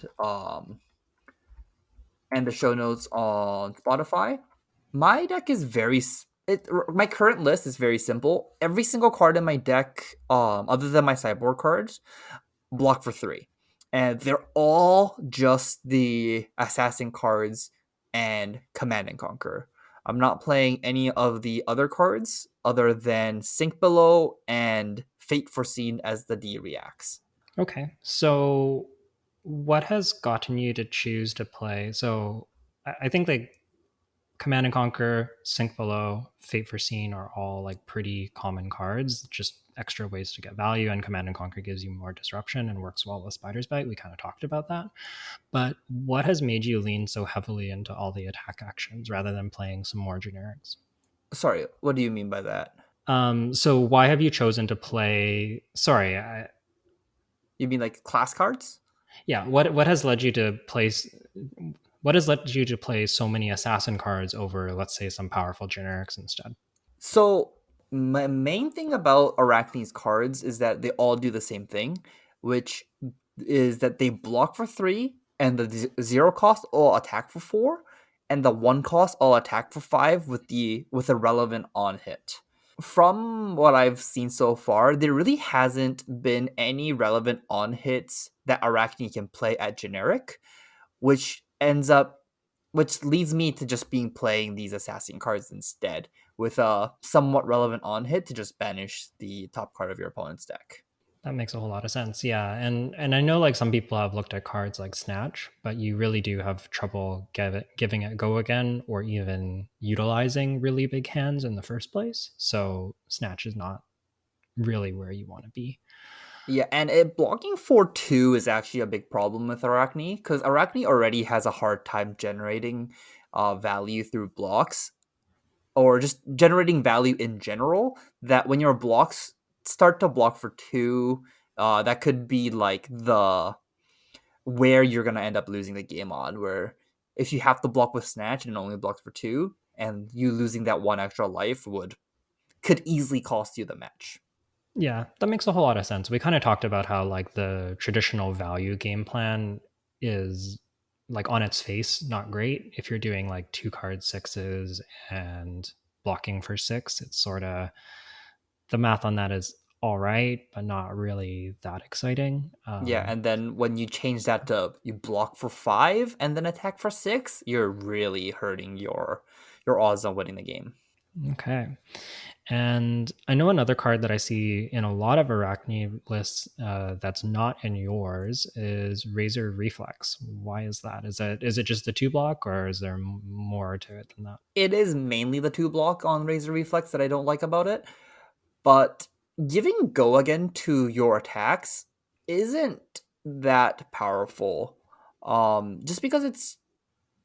[SPEAKER 1] the show notes on Spotify. My deck is my current list is very simple. Every single card in my deck, other than my sideboard cards, block for 3. And they're all just the assassin cards and Command and Conquer. I'm not playing any of the other cards other than Sink Below and Fate Foreseen as the D reacts.
[SPEAKER 2] Okay, so what has gotten you to choose to play? So I think like Command and Conquer, Sink Below, Fate Foreseen are all like pretty common cards, just extra ways to get value, and Command and Conquer gives you more disruption and works well with Spider's Bite. We kind of talked about that. But what has made you lean so heavily into all the attack actions rather than playing some more generics?
[SPEAKER 1] Sorry, what do you mean by that?
[SPEAKER 2] So why have you chosen to play? Sorry,
[SPEAKER 1] You mean like class cards?
[SPEAKER 2] yeah. What has led you to place? What has led you to play so many assassin cards over, let's say, some powerful generics instead?
[SPEAKER 1] So my main thing about Arakni's cards is that they all do the same thing, which is that they block for 3, and the 0 cost all attack for 4, and the 1 cost all attack for 5 with a relevant on hit. From what I've seen so far, there really hasn't been any relevant on hits that Arakni can play at generic, which ends up which leads me to just being playing these assassin cards instead, with a somewhat relevant on hit to just banish the top card of your opponent's deck.
[SPEAKER 2] That makes a whole lot of sense. Yeah, and I know like some people have looked at cards like Snatch, but you really do have trouble giving it go again or even utilizing really big hands in the first place. So Snatch is not really where you want to be.
[SPEAKER 1] Yeah, and blocking for 2 is actually a big problem with Arachne, because Arachne already has a hard time generating value through blocks, or just generating value in general, that when your blocks start to block for 2, that could be like the where you're going to end up losing the game on, where if you have to block with Snatch and it only blocks for 2, and you losing that 1 extra life could easily cost you the match.
[SPEAKER 2] Yeah, that makes a whole lot of sense. We kind of talked about how like the traditional value game plan is like on its face not great. If you're doing like 2 card sixes and blocking for 6, it's sort of the math on that is all right, but not really that exciting.
[SPEAKER 1] Yeah, and then when you change that to you block for 5 and then attack for 6, you're really hurting your odds on winning the game.
[SPEAKER 2] Okay. And I know another card that I see in a lot of Arachne lists that's not in yours is Razor Reflex. Why is that? Is it just the 2 block, or is there more to it than that?
[SPEAKER 1] It is mainly the 2 block on Razor Reflex that I don't like about it, but giving go again to your attacks isn't that powerful. Just because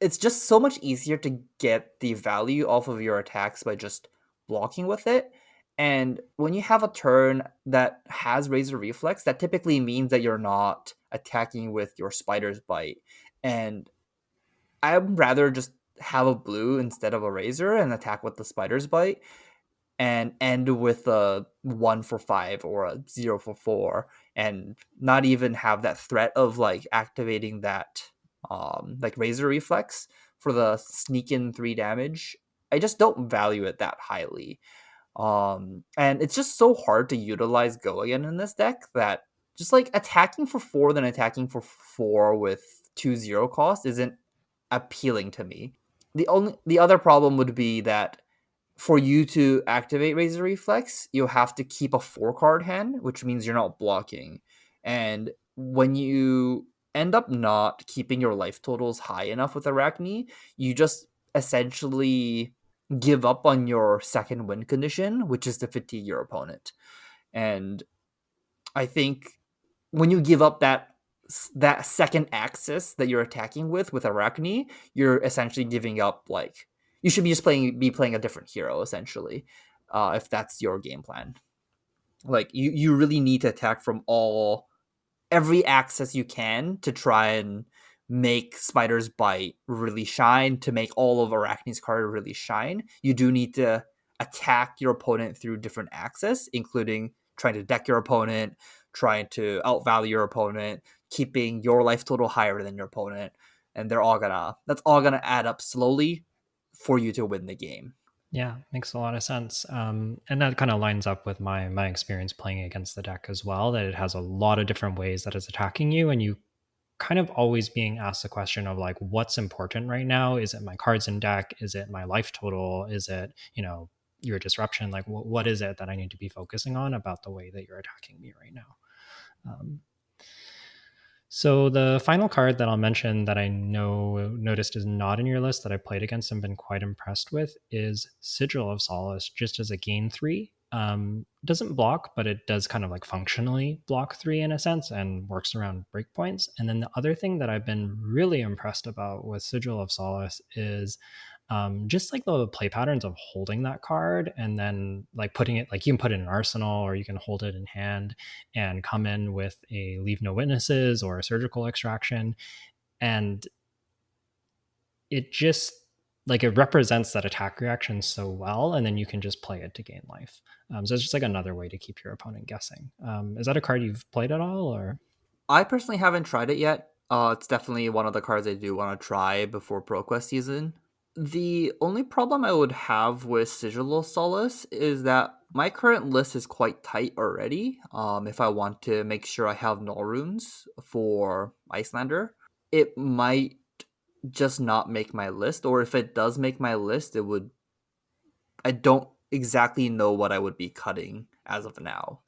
[SPEAKER 1] it's just so much easier to get the value off of your attacks by just blocking with it. And when you have a turn that has Razor Reflex, that typically means that you're not attacking with your Spider's Bite. And I'd rather just have a blue instead of a Razor and attack with the Spider's Bite and end with a 1 for 5 or a 0 for 4, and not even have that threat of like activating that like Razor Reflex for the sneak in 3 damage. I just don't value it that highly. And it's just so hard to utilize go again in this deck that just like attacking for 4 then attacking for 4 with 2-0 cost isn't appealing to me. The other problem would be that for you to activate Razor Reflex, you'll have to keep a 4 card hand, which means you're not blocking. And when you end up not keeping your life totals high enough with Arachne, you just essentially give up on your second win condition, which is to fatigue your opponent. And I think when you give up that second axis that you're attacking with Arachne, you're essentially giving up like you should be just playing a different hero essentially, if that's your game plan. Like you really need to attack from every axis you can to try and make Spider's Bite really shine, to make all of Arachne's card really shine. You do need to attack your opponent through different axes, including trying to deck your opponent, trying to outvalue your opponent, keeping your life total higher than your opponent, and that's all gonna add up slowly for you to win the game.
[SPEAKER 2] Yeah, makes a lot of sense. And that kind of lines up with my experience playing against the deck as well. That it has a lot of different ways that it's attacking you, and you kind of always being asked the question of like, what's important right now? Is it my cards in deck? Is it my life total? Is it your disruption? Like, what is it that I need to be focusing on about the way that you're attacking me right now? Um, so the final card that I'll mention that I noticed is not in your list that I played against and been quite impressed with is Sigil of Solace, just as a gain 3. Doesn't block, but it does kind of like functionally block 3 in a sense and works around breakpoints. And then the other thing that I've been really impressed about with Sigil of Solace is just like the play patterns of holding that card and then like putting it, like you can put it in an arsenal or you can hold it in hand and come in with a leave no witnesses or a surgical extraction. And it just like it represents that attack reaction so well, and then you can just play it to gain life. So it's just like another way to keep your opponent guessing. Is that a card you've played at all, or?
[SPEAKER 1] I personally haven't tried it yet. It's definitely one of the cards I do want to try before ProQuest season. The only problem I would have with Sigil of Solace is that My current list is quite tight already. If I want to make sure I have null runes for Icelander, it might just not make my list, or if it does make my list, it would. I don't exactly know what I would be cutting as of now.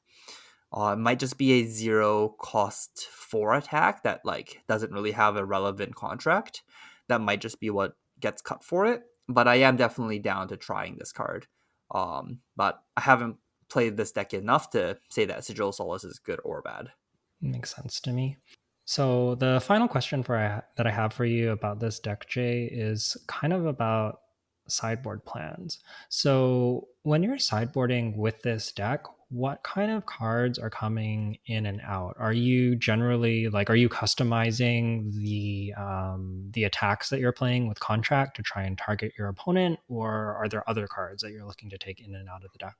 [SPEAKER 1] It might just be a zero cost 4 attack that like doesn't really have a relevant contract. That might just be what gets cut for it. But I am definitely down to trying this card. But I haven't played this deck enough to say that Sigil of Solace is good or bad.
[SPEAKER 2] Makes sense to me. So the final question that I have for you about this deck, Jay, is kind of about sideboard plans. So when you're sideboarding with this deck, what kind of cards are coming in and out? Are you generally like, are you customizing the attacks that you're playing with contract to try and target your opponent, or are there other cards that you're looking to take in and out of the deck?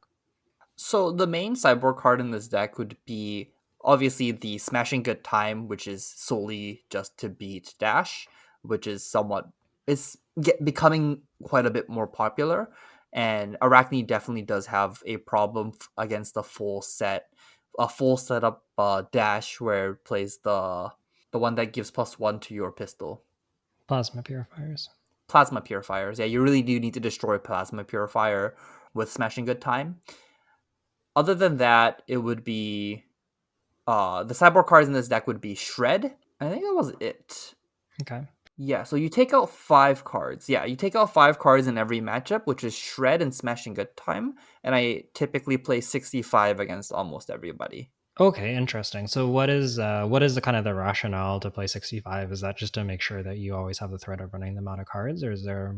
[SPEAKER 1] So the main sideboard card in this deck would be obviously the Smashing Good Time, which is solely just to beat Dash, which is somewhat becoming quite a bit more popular. And Arakni definitely does have a problem against a full setup Dash where it plays the one that gives +1 to your pistol.
[SPEAKER 2] Plasma purifiers.
[SPEAKER 1] Plasma Purifiers. Yeah, you really do need to destroy Plasma Purifier with Smashing Good Time. Other than that, it would be the sideboard cards in this deck would be Shred. I think that was it.
[SPEAKER 2] Okay.
[SPEAKER 1] Yeah, so you take out 5 cards. Yeah, you take out 5 cards in every matchup, which is Shred and Smashing Good Time. And I typically play 65 against almost everybody.
[SPEAKER 2] Okay, interesting. So what is the kind of the rationale to play 65? Is that just to make sure that you always have the threat of running them out of cards, or is there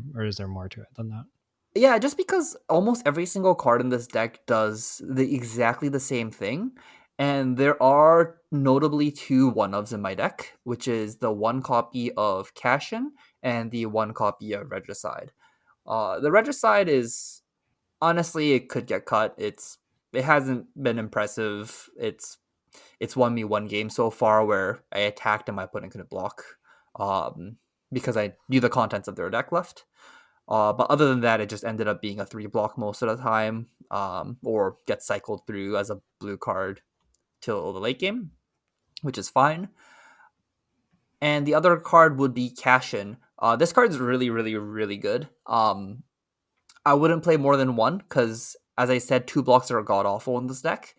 [SPEAKER 2] more to it than that?
[SPEAKER 1] Yeah, just because almost every single card in this deck does exactly the same thing. And there are notably 2 one-ofs in my deck, which is the 1 copy of Cashin and the 1 copy of Regicide. The Regicide is honestly it could get cut. It hasn't been impressive. It's won me 1 game so far where I attacked and my opponent couldn't block, because I knew the contents of their deck left. But other than that, it just ended up being a 3 block most of the time, or gets cycled through as a blue card till the late game, which is fine. And the other card would be Cashin. This card is really, really, really good. I wouldn't play more than one because, as I said, 2 blocks are god awful in this deck.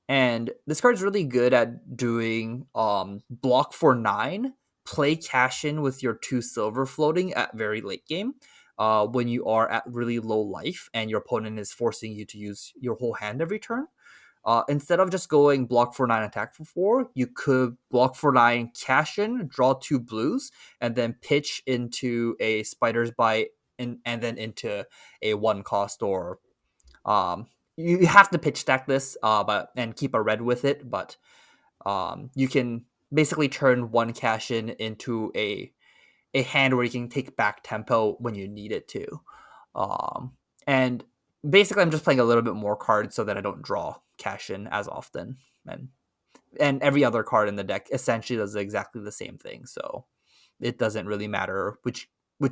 [SPEAKER 1] And this card's really good at doing block for 9, play Cashin with your 2 silver floating at very late game. When you are at really low life and your opponent is forcing you to use your whole hand every turn. Instead of just going block for 9, attack for 4, you could block for 9, Cashin, draw 2 blues, and then pitch into a Spider's Bite and then into a 1 cost or you have to pitch stack this, and keep a red with it, but you can basically turn 1 Cashin into a hand where you can take back tempo when you need it to. And basically, I'm just playing a little bit more cards so that I don't draw Cashin as often. And every other card in the deck essentially does exactly the same thing. So it doesn't really matter which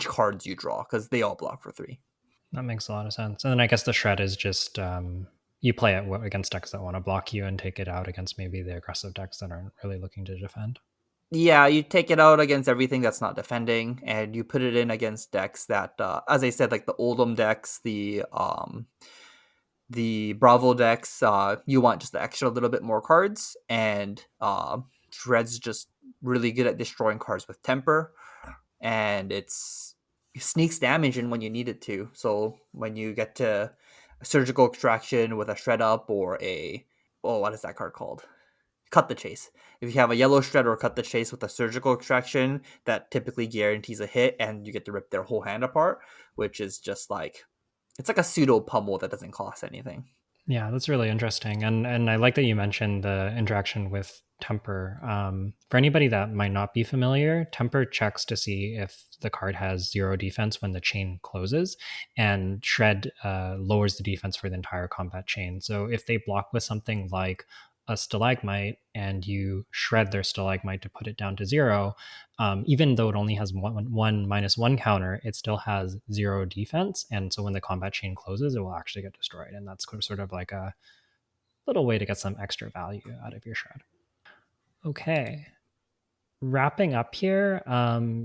[SPEAKER 1] cards you draw because they all block for 3.
[SPEAKER 2] That makes a lot of sense. And then I guess the shred is just you play it against decks that want to block you and take it out against maybe the aggressive decks that aren't really looking to defend.
[SPEAKER 1] Yeah, you take it out against everything that's not defending, and you put it in against decks that, as I said, like the Oldham decks, the Bravo decks. You want just the extra little bit more cards, and Shred's just really good at destroying cards with temper, and it sneaks damage in when you need it to. So when you get to a surgical extraction with a Shred up or what is that card called? Cut the Chase. If you have a yellow Shred or Cut the Chase with a surgical extraction, that typically guarantees a hit, and you get to rip their whole hand apart, which is just like it's like a pseudo pummel that doesn't cost anything.
[SPEAKER 2] Yeah, that's really interesting, and I like that you mentioned the interaction with temper. For anybody that might not be familiar, temper checks to see if the card has 0 defense when the chain closes, and shred lowers the defense for the entire combat chain. So if they block with something like a stalagmite and you shred their stalagmite to put it down to zero, even though it only has one -1 counter, it still has 0 defense. And so when the combat chain closes, it will actually get destroyed. And that's sort of like a little way to get some extra value out of your shred. Okay. Wrapping up here,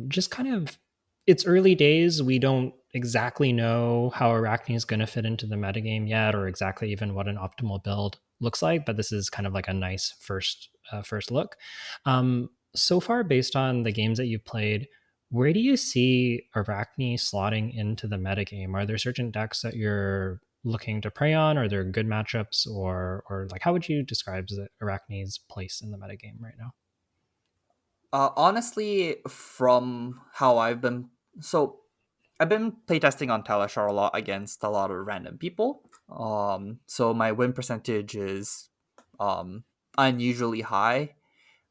[SPEAKER 2] just kind of, it's early days. We don't exactly know how Arakni is going to fit into the metagame yet, or exactly even what an optimal build looks like. But this is kind of like a nice first look. So far, based on the games that you've played, where do you see Arakni slotting into the metagame? Are there certain decks that you're looking to prey on? Are there good matchups, or like how would you describe Arachni's place in the metagame right now?
[SPEAKER 1] Honestly, from how I've been playtesting on Talishar a lot against a lot of random people. So my win percentage is um unusually high.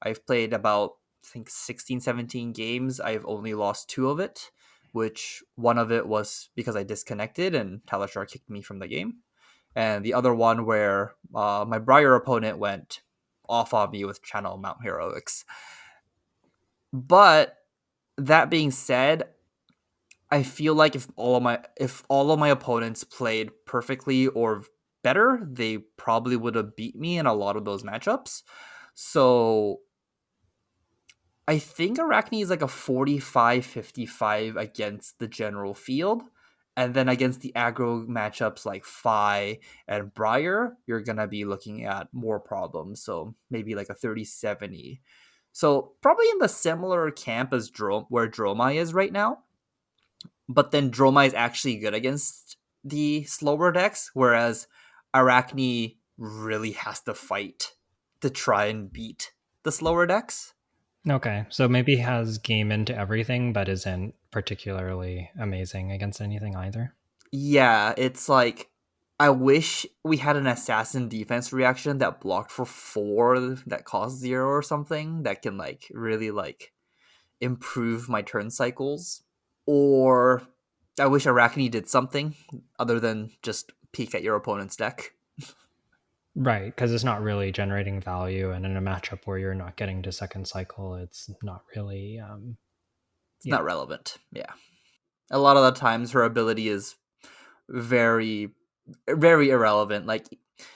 [SPEAKER 1] I've played about, I think, 16, 17 games. I've only lost 2 of it, which one of it was because I disconnected and Talishar kicked me from the game. And the other one where my Briar opponent went off on me with Channel Mount Heroics. But that being said, I feel like if all of my opponents played perfectly or better, they probably would have beat me in a lot of those matchups. So I think Arachne is like a 45-55 against the general field. And then against the aggro matchups like Fi and Briar, you're going to be looking at more problems. So maybe like a 30-70. So probably in the similar camp as where Dromai is right now. But then Dromai is actually good against the slower decks, whereas Arachne really has to fight to try and beat the slower decks.
[SPEAKER 2] Okay, so maybe has game into everything, but isn't particularly amazing against anything either.
[SPEAKER 1] Yeah, it's like I wish we had an assassin defense reaction that blocked for 4 that cost 0 or something that can like really like improve my turn cycles. Or I wish Arachne did something other than just peek at your opponent's deck.
[SPEAKER 2] Right, because it's not really generating value, and in a matchup where you're not getting to second cycle, it's not really,
[SPEAKER 1] It's
[SPEAKER 2] yeah.
[SPEAKER 1] not relevant. Yeah. A lot of the times her ability is very very irrelevant. Like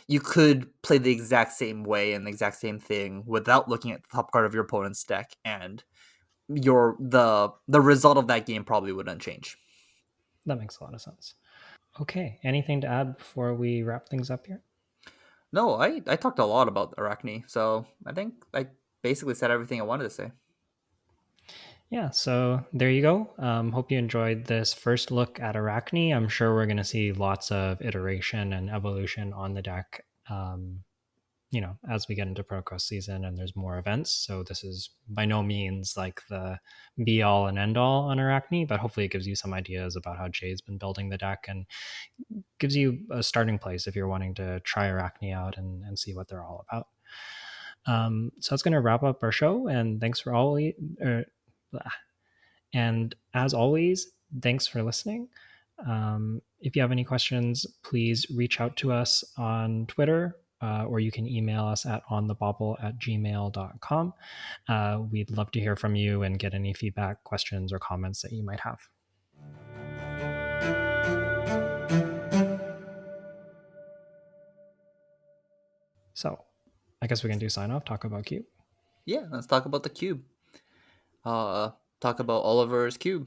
[SPEAKER 1] you could play the exact same way and the exact same thing without looking at the top card of your opponent's deck, and the result of that game probably wouldn't change.
[SPEAKER 2] That makes a lot of sense. Okay, anything to add before we wrap things up here?
[SPEAKER 1] No, I talked a lot about Arachne, so I think I basically said everything I wanted to say.
[SPEAKER 2] Yeah, so there you go. Hope you enjoyed this first look at Arachne. I'm sure we're going to see lots of iteration and evolution on the deck, as we get into ProQuest season and there's more events. So this is by no means like the be all and end all on Arachne, but hopefully it gives you some ideas about how Jay's been building the deck and gives you a starting place if you're wanting to try Arachne out and see what they're all about. So that's going to wrap up our show, and thanks for all. And as always, thanks for listening. If you have any questions, please reach out to us on Twitter, or you can email us at onthebauble@gmail.com. We'd love to hear from you and get any feedback, questions, or comments that you might have. So I guess we can do sign off, talk about Cube.
[SPEAKER 1] Yeah, let's talk about the cube. Talk about Oliver's cube.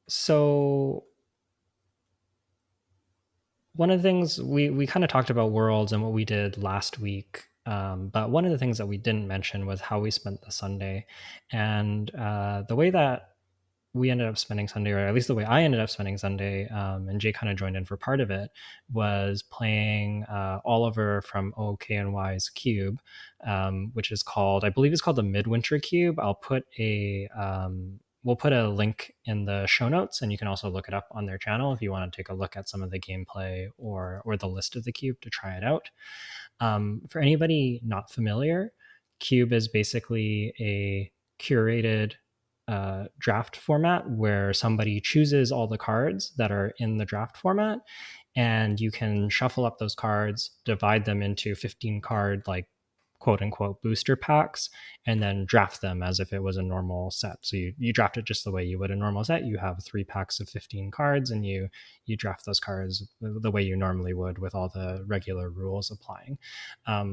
[SPEAKER 2] So one of the things we kind of talked about worlds and what we did last week, but one of the things that we didn't mention was how we spent the Sunday. And the way that we ended up spending Sunday, or at least the way I ended up spending Sunday, and Jay kind of joined in for part of it, was playing Oliver from OKNY's Cube, which is called, I believe it's called the Midwinter Cube. We'll put a link in the show notes, and you can also look it up on their channel if you want to take a look at some of the gameplay or the list of the cube to try it out. For anybody not familiar, Cube is basically a curated draft format where somebody chooses all the cards that are in the draft format, and you can shuffle up those cards, divide them into 15 card, like quote unquote booster packs, and then draft them as if it was a normal set. So you draft it just the way you would a normal set. You have 3 packs of 15 cards, and you draft those cards the way you normally would with all the regular rules applying.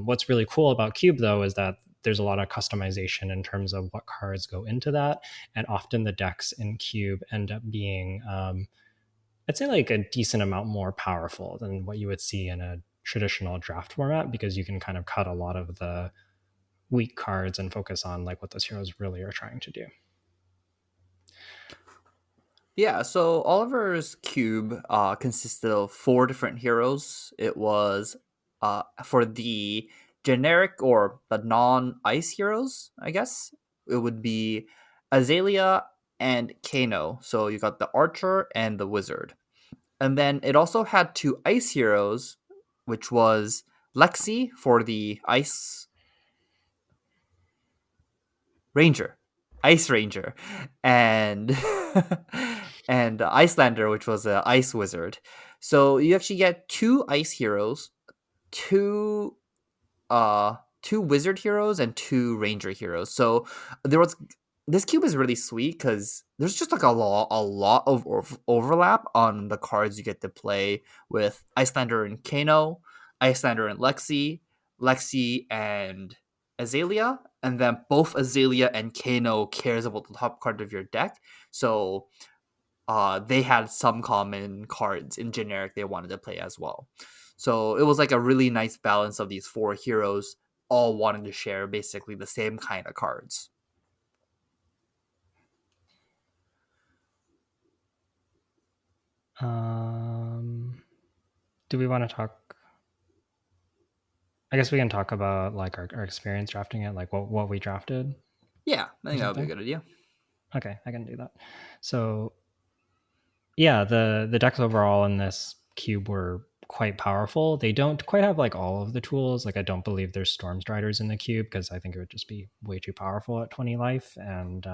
[SPEAKER 2] What's really cool about Cube, though, is that there's a lot of customization in terms of what cards go into that, and often the decks in Cube end up being I'd say like a decent amount more powerful than what you would see in a traditional draft format, because you can kind of cut a lot of the weak cards and focus on like what those heroes really are trying to do.
[SPEAKER 1] Yeah, so Oliver's cube consisted of 4 different heroes. It was for the generic or the non-ice heroes, I guess. It would be Azalea and Kano. So you got the archer and the wizard. And then it also had 2 ice heroes, which was Lexi for the ice ranger, ice ranger, and and Icelander, which was a ice wizard. So you actually get 2 ice heroes, two two wizard heroes, and 2 ranger heroes. So there was this cube is really sweet because there's just like a lot of overlap on the cards you get to play with Icelander and Kano, Icelander and Lexi and Azalea, and then both Azalea and Kano cares about the top card of your deck. So they had some common cards in generic they wanted to play as well. So it was like a really nice balance of these 4 heroes all wanting to share basically the same kind of cards.
[SPEAKER 2] Do we want to talk? I guess we can talk about like our experience drafting it, like what we drafted
[SPEAKER 1] Yeah, I
[SPEAKER 2] or
[SPEAKER 1] think that would be a
[SPEAKER 2] something.
[SPEAKER 1] good idea.
[SPEAKER 2] Okay, I can do that. So yeah, the decks overall in this cube were quite powerful. They don't quite have like all of the tools. Like I don't believe there's Storm Striders in the cube because I think it would just be way too powerful at 20 life. And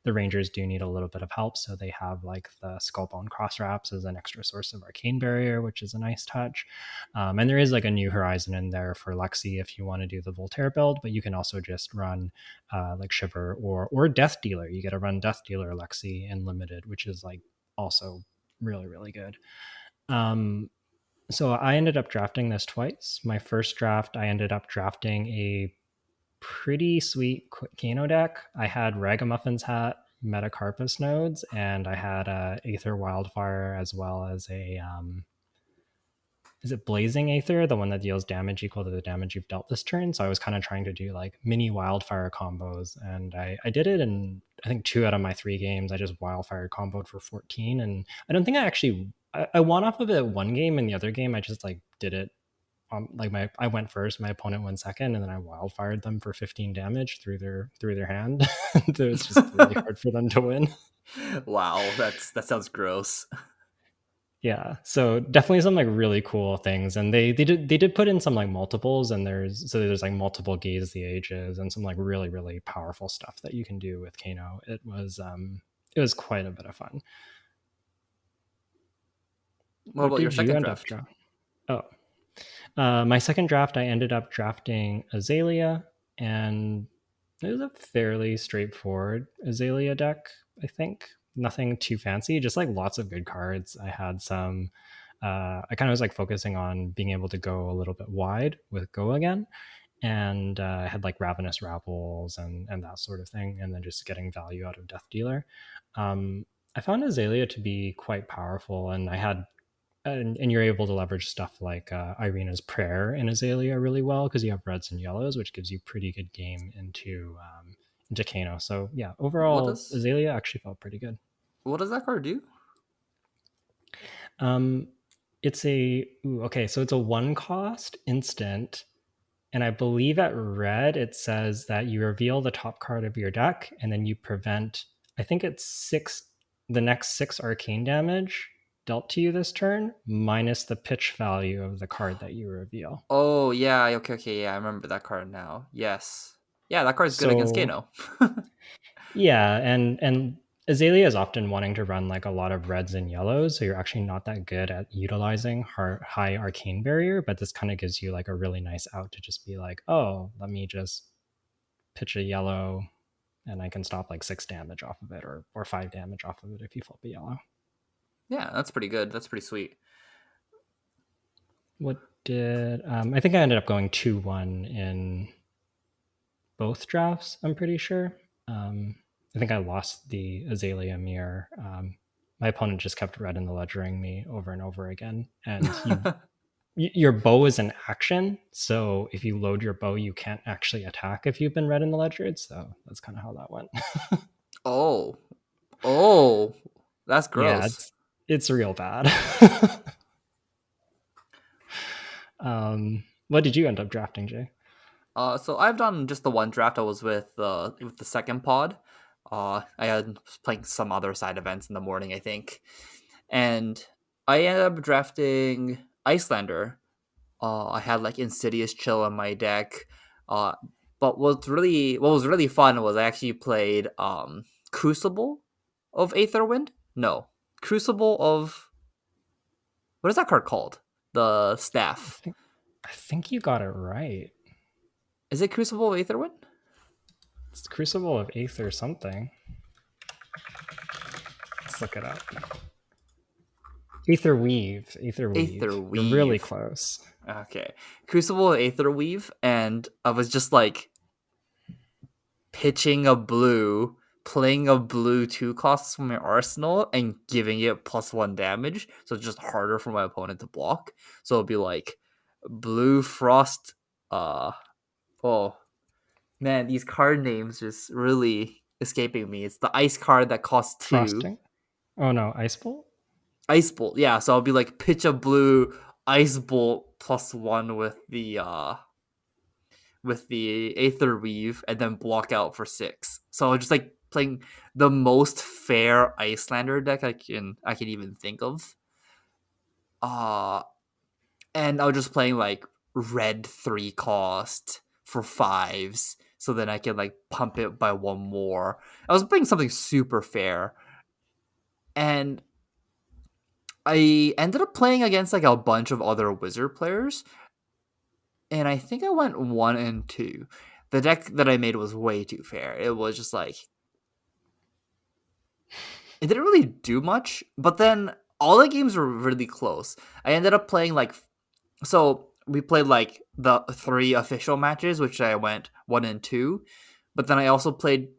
[SPEAKER 2] the Rangers do need a little bit of help, so they have like the Skullbone Cross Wraps as an extra source of Arcane Barrier, which is a nice touch. And there is like a New Horizon in there for Lexi if you want to do the Voltaire build, but you can also just run like Shiver or Death Dealer. You get to run Death Dealer Lexi in limited, which is like also really, really good. So I ended up drafting this twice. My first draft, I ended up drafting a pretty sweet Kano deck. I had Ragamuffin's Hat, Metacarpus nodes, and I had Aether Wildfire as well as a is it Blazing Aether, the one that deals damage equal to the damage you've dealt this turn? So I was kind of trying to do like mini wildfire combos, and I did it in I think 2 out of my 3 games. I just wildfire comboed for 14, and I don't think I actually I won off of it 1 game, and the other game I just like did it. Like I went first, my opponent went second, and then I wildfired them for 15 damage through their hand. It was just really hard for them to win.
[SPEAKER 1] Wow, that sounds gross.
[SPEAKER 2] Yeah, so definitely some like really cool things, and they did put in some like multiples, and there's like multiple Gaze the Ages and some like really really powerful stuff that you can do with Kano. It was quite a bit of fun.
[SPEAKER 1] What
[SPEAKER 2] What
[SPEAKER 1] about your
[SPEAKER 2] did you
[SPEAKER 1] second
[SPEAKER 2] end up
[SPEAKER 1] draft?
[SPEAKER 2] drafting? Oh, my second draft I ended up drafting Azalea, and it was a fairly straightforward Azalea deck. I think nothing too fancy, just like lots of good cards. I had some. I kind of was like focusing on being able to go a little bit wide with Go Again, and I had like Ravenous Rabbles and that sort of thing, and then just getting value out of Death Dealer. Um, I found Azalea to be quite powerful, and I had and you're able to leverage stuff like Irina's Prayer in Azalea really well because you have reds and yellows, which gives you pretty good game into Kano. So yeah,
[SPEAKER 1] What
[SPEAKER 2] overall
[SPEAKER 1] does
[SPEAKER 2] Azalea actually felt pretty good.
[SPEAKER 1] what does that card do?
[SPEAKER 2] Um, it's okay, so it's a 1 cost instant, and I believe at red it says that you reveal the top card of your deck, and then you prevent. I think it's the next 6 arcane damage dealt to you this turn minus the pitch value of the card that you reveal.
[SPEAKER 1] Oh yeah, okay, yeah, I remember that card now. Yes. Yeah, that card's good against
[SPEAKER 2] So
[SPEAKER 1] Kano.
[SPEAKER 2] Yeah, and Azalea is often wanting to run like a lot of reds and yellows, so you're actually not that good at utilizing high arcane barrier, but this kind of gives you like a really nice out to just be like, oh, let me just pitch a yellow and I can stop like 6 damage off of it or 5 damage off of it if you flip a yellow.
[SPEAKER 1] Yeah, that's pretty good. That's pretty sweet.
[SPEAKER 2] What did I think I ended up going 2-1 in both drafts, I'm pretty sure. I think I lost the Azalea mirror. My opponent just kept red in the ledgering me over and over again. And your bow is an action. So if you load your bow, you can't actually attack if you've been red in the ledgered. So that's kind of how that went.
[SPEAKER 1] Oh, oh, that's
[SPEAKER 2] Yeah,
[SPEAKER 1] gross.
[SPEAKER 2] it's real bad. What did you end up drafting, Jay?
[SPEAKER 1] So I've done just the one draft. I was with the second pod. I was playing some other side events in the morning, I think, and I ended up drafting Icelander. I had like Insidious Chill on my deck. Uh, but what was really fun was I actually played Crucible of Aetherwind. No, Crucible of what is that card called? The
[SPEAKER 2] I
[SPEAKER 1] staff.
[SPEAKER 2] think I think you got it right.
[SPEAKER 1] Is it Crucible of Aetherwind?
[SPEAKER 2] It's Crucible of Eighth or something. Let's look it up. Aether Weave. Aether Weave. You're really
[SPEAKER 1] Aetherweave.
[SPEAKER 2] close.
[SPEAKER 1] Okay. Crucible of Aetherweave, and I was just like pitching a blue, playing a blue 2 costs from my arsenal, and giving it +1 damage. So it's just harder for my opponent to block. So it'll be like blue frost. Oh man, these card names just really escaping me. It's the ice card that costs 2.
[SPEAKER 2] Frosting. Oh no, Ice Bolt?
[SPEAKER 1] Ice bolt, yeah. So I'll be like pitch a blue ice bolt +1 with the Aether Weave and then block out for 6. So just like playing the most fair Icelander deck I can even think of. Uh and I was just playing like red 3 cost for 5s. So then I can like pump it by 1 more. I was playing something super fair. And I ended up playing against like a bunch of other wizard players. And I think I went 1-2. The deck that I made was way too fair. It was just like it didn't really do much, but then all the games were really close. I ended up playing like so we played like the 3 official matches, which I went 1-2, but then I also played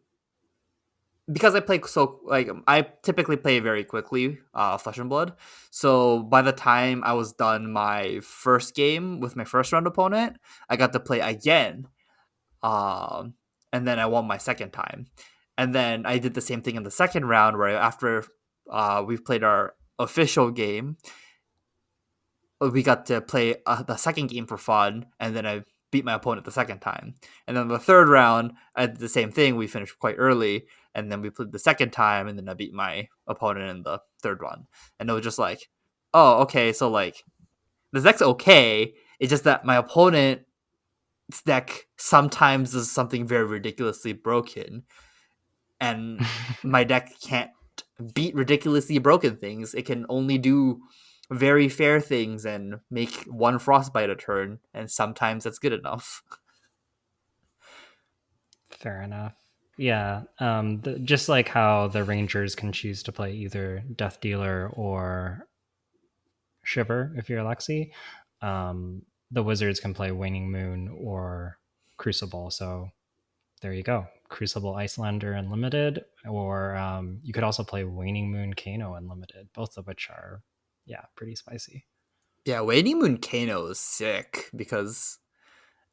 [SPEAKER 1] because I play so like I typically play very quickly, Flesh and Blood. So by the time I was done my first game with my first round opponent, I got to play again, um, and then I won my second time. And then I did the same thing in the second round, where after we played our official game, we got to play the second game for fun, and then I beat my opponent the second time. And then the third round, I did the same thing. We finished quite early, and then we played the second time, and then I beat my opponent in the third one. And it was just like, oh, okay, so like the deck's okay. It's just that my opponent's deck sometimes does something very ridiculously broken, and my deck can't beat ridiculously broken things. It can only do very fair things and make 1 frostbite a turn, and sometimes that's good enough.
[SPEAKER 2] Fair enough. Yeah, just like how the Rangers can choose to play either Death Dealer or Shiver if you're Alexi, the Wizards can play Waning Moon or Crucible. So there you go. Crucible Icelander Unlimited, or you could also play Waning Moon Kano Unlimited, both of which are, yeah, pretty spicy.
[SPEAKER 1] Yeah, Waning Moon Kano is sick because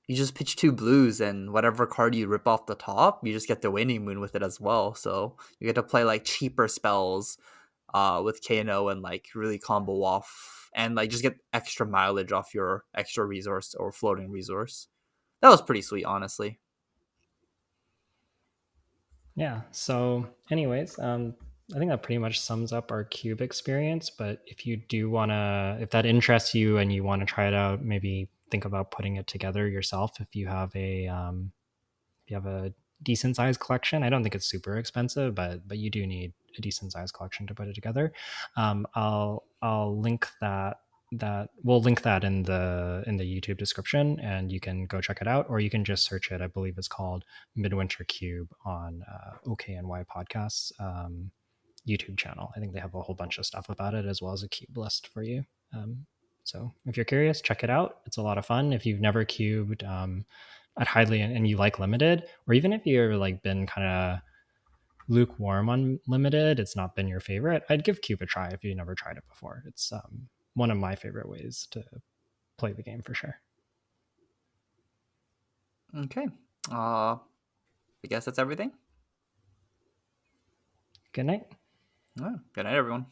[SPEAKER 1] you just pitch 2 blues, and whatever card you rip off the top, you just get the Waning Moon with it as well. So you get to play like cheaper spells with Kano and like really combo off and like just get extra mileage off your extra resource or floating resource. That was pretty sweet, honestly.
[SPEAKER 2] Yeah. So, anyways, I think that pretty much sums up our cube experience. But if you do want to, if that interests you and you want to try it out, maybe think about putting it together yourself. If you have a decent sized collection. I don't think it's super expensive, but you do need a decent sized collection to put it together. I'll link that we'll link that in the YouTube description, and you can go check it out, or you can just search it. I believe it's called Midwinter Cube on OKNY Podcasts YouTube channel. I think they have a whole bunch of stuff about it, as well as a cube list for you. So if you're curious, check it out. It's a lot of fun. If you've never cubed, I'd highly, and you like limited, or even if you're like been kind of lukewarm on limited, it's not been your favorite, I'd give cube a try if you never tried it before. It's one of my favorite ways to play the game for sure.
[SPEAKER 1] Okay. I guess that's everything.
[SPEAKER 2] Good night.
[SPEAKER 1] Oh, good night, everyone.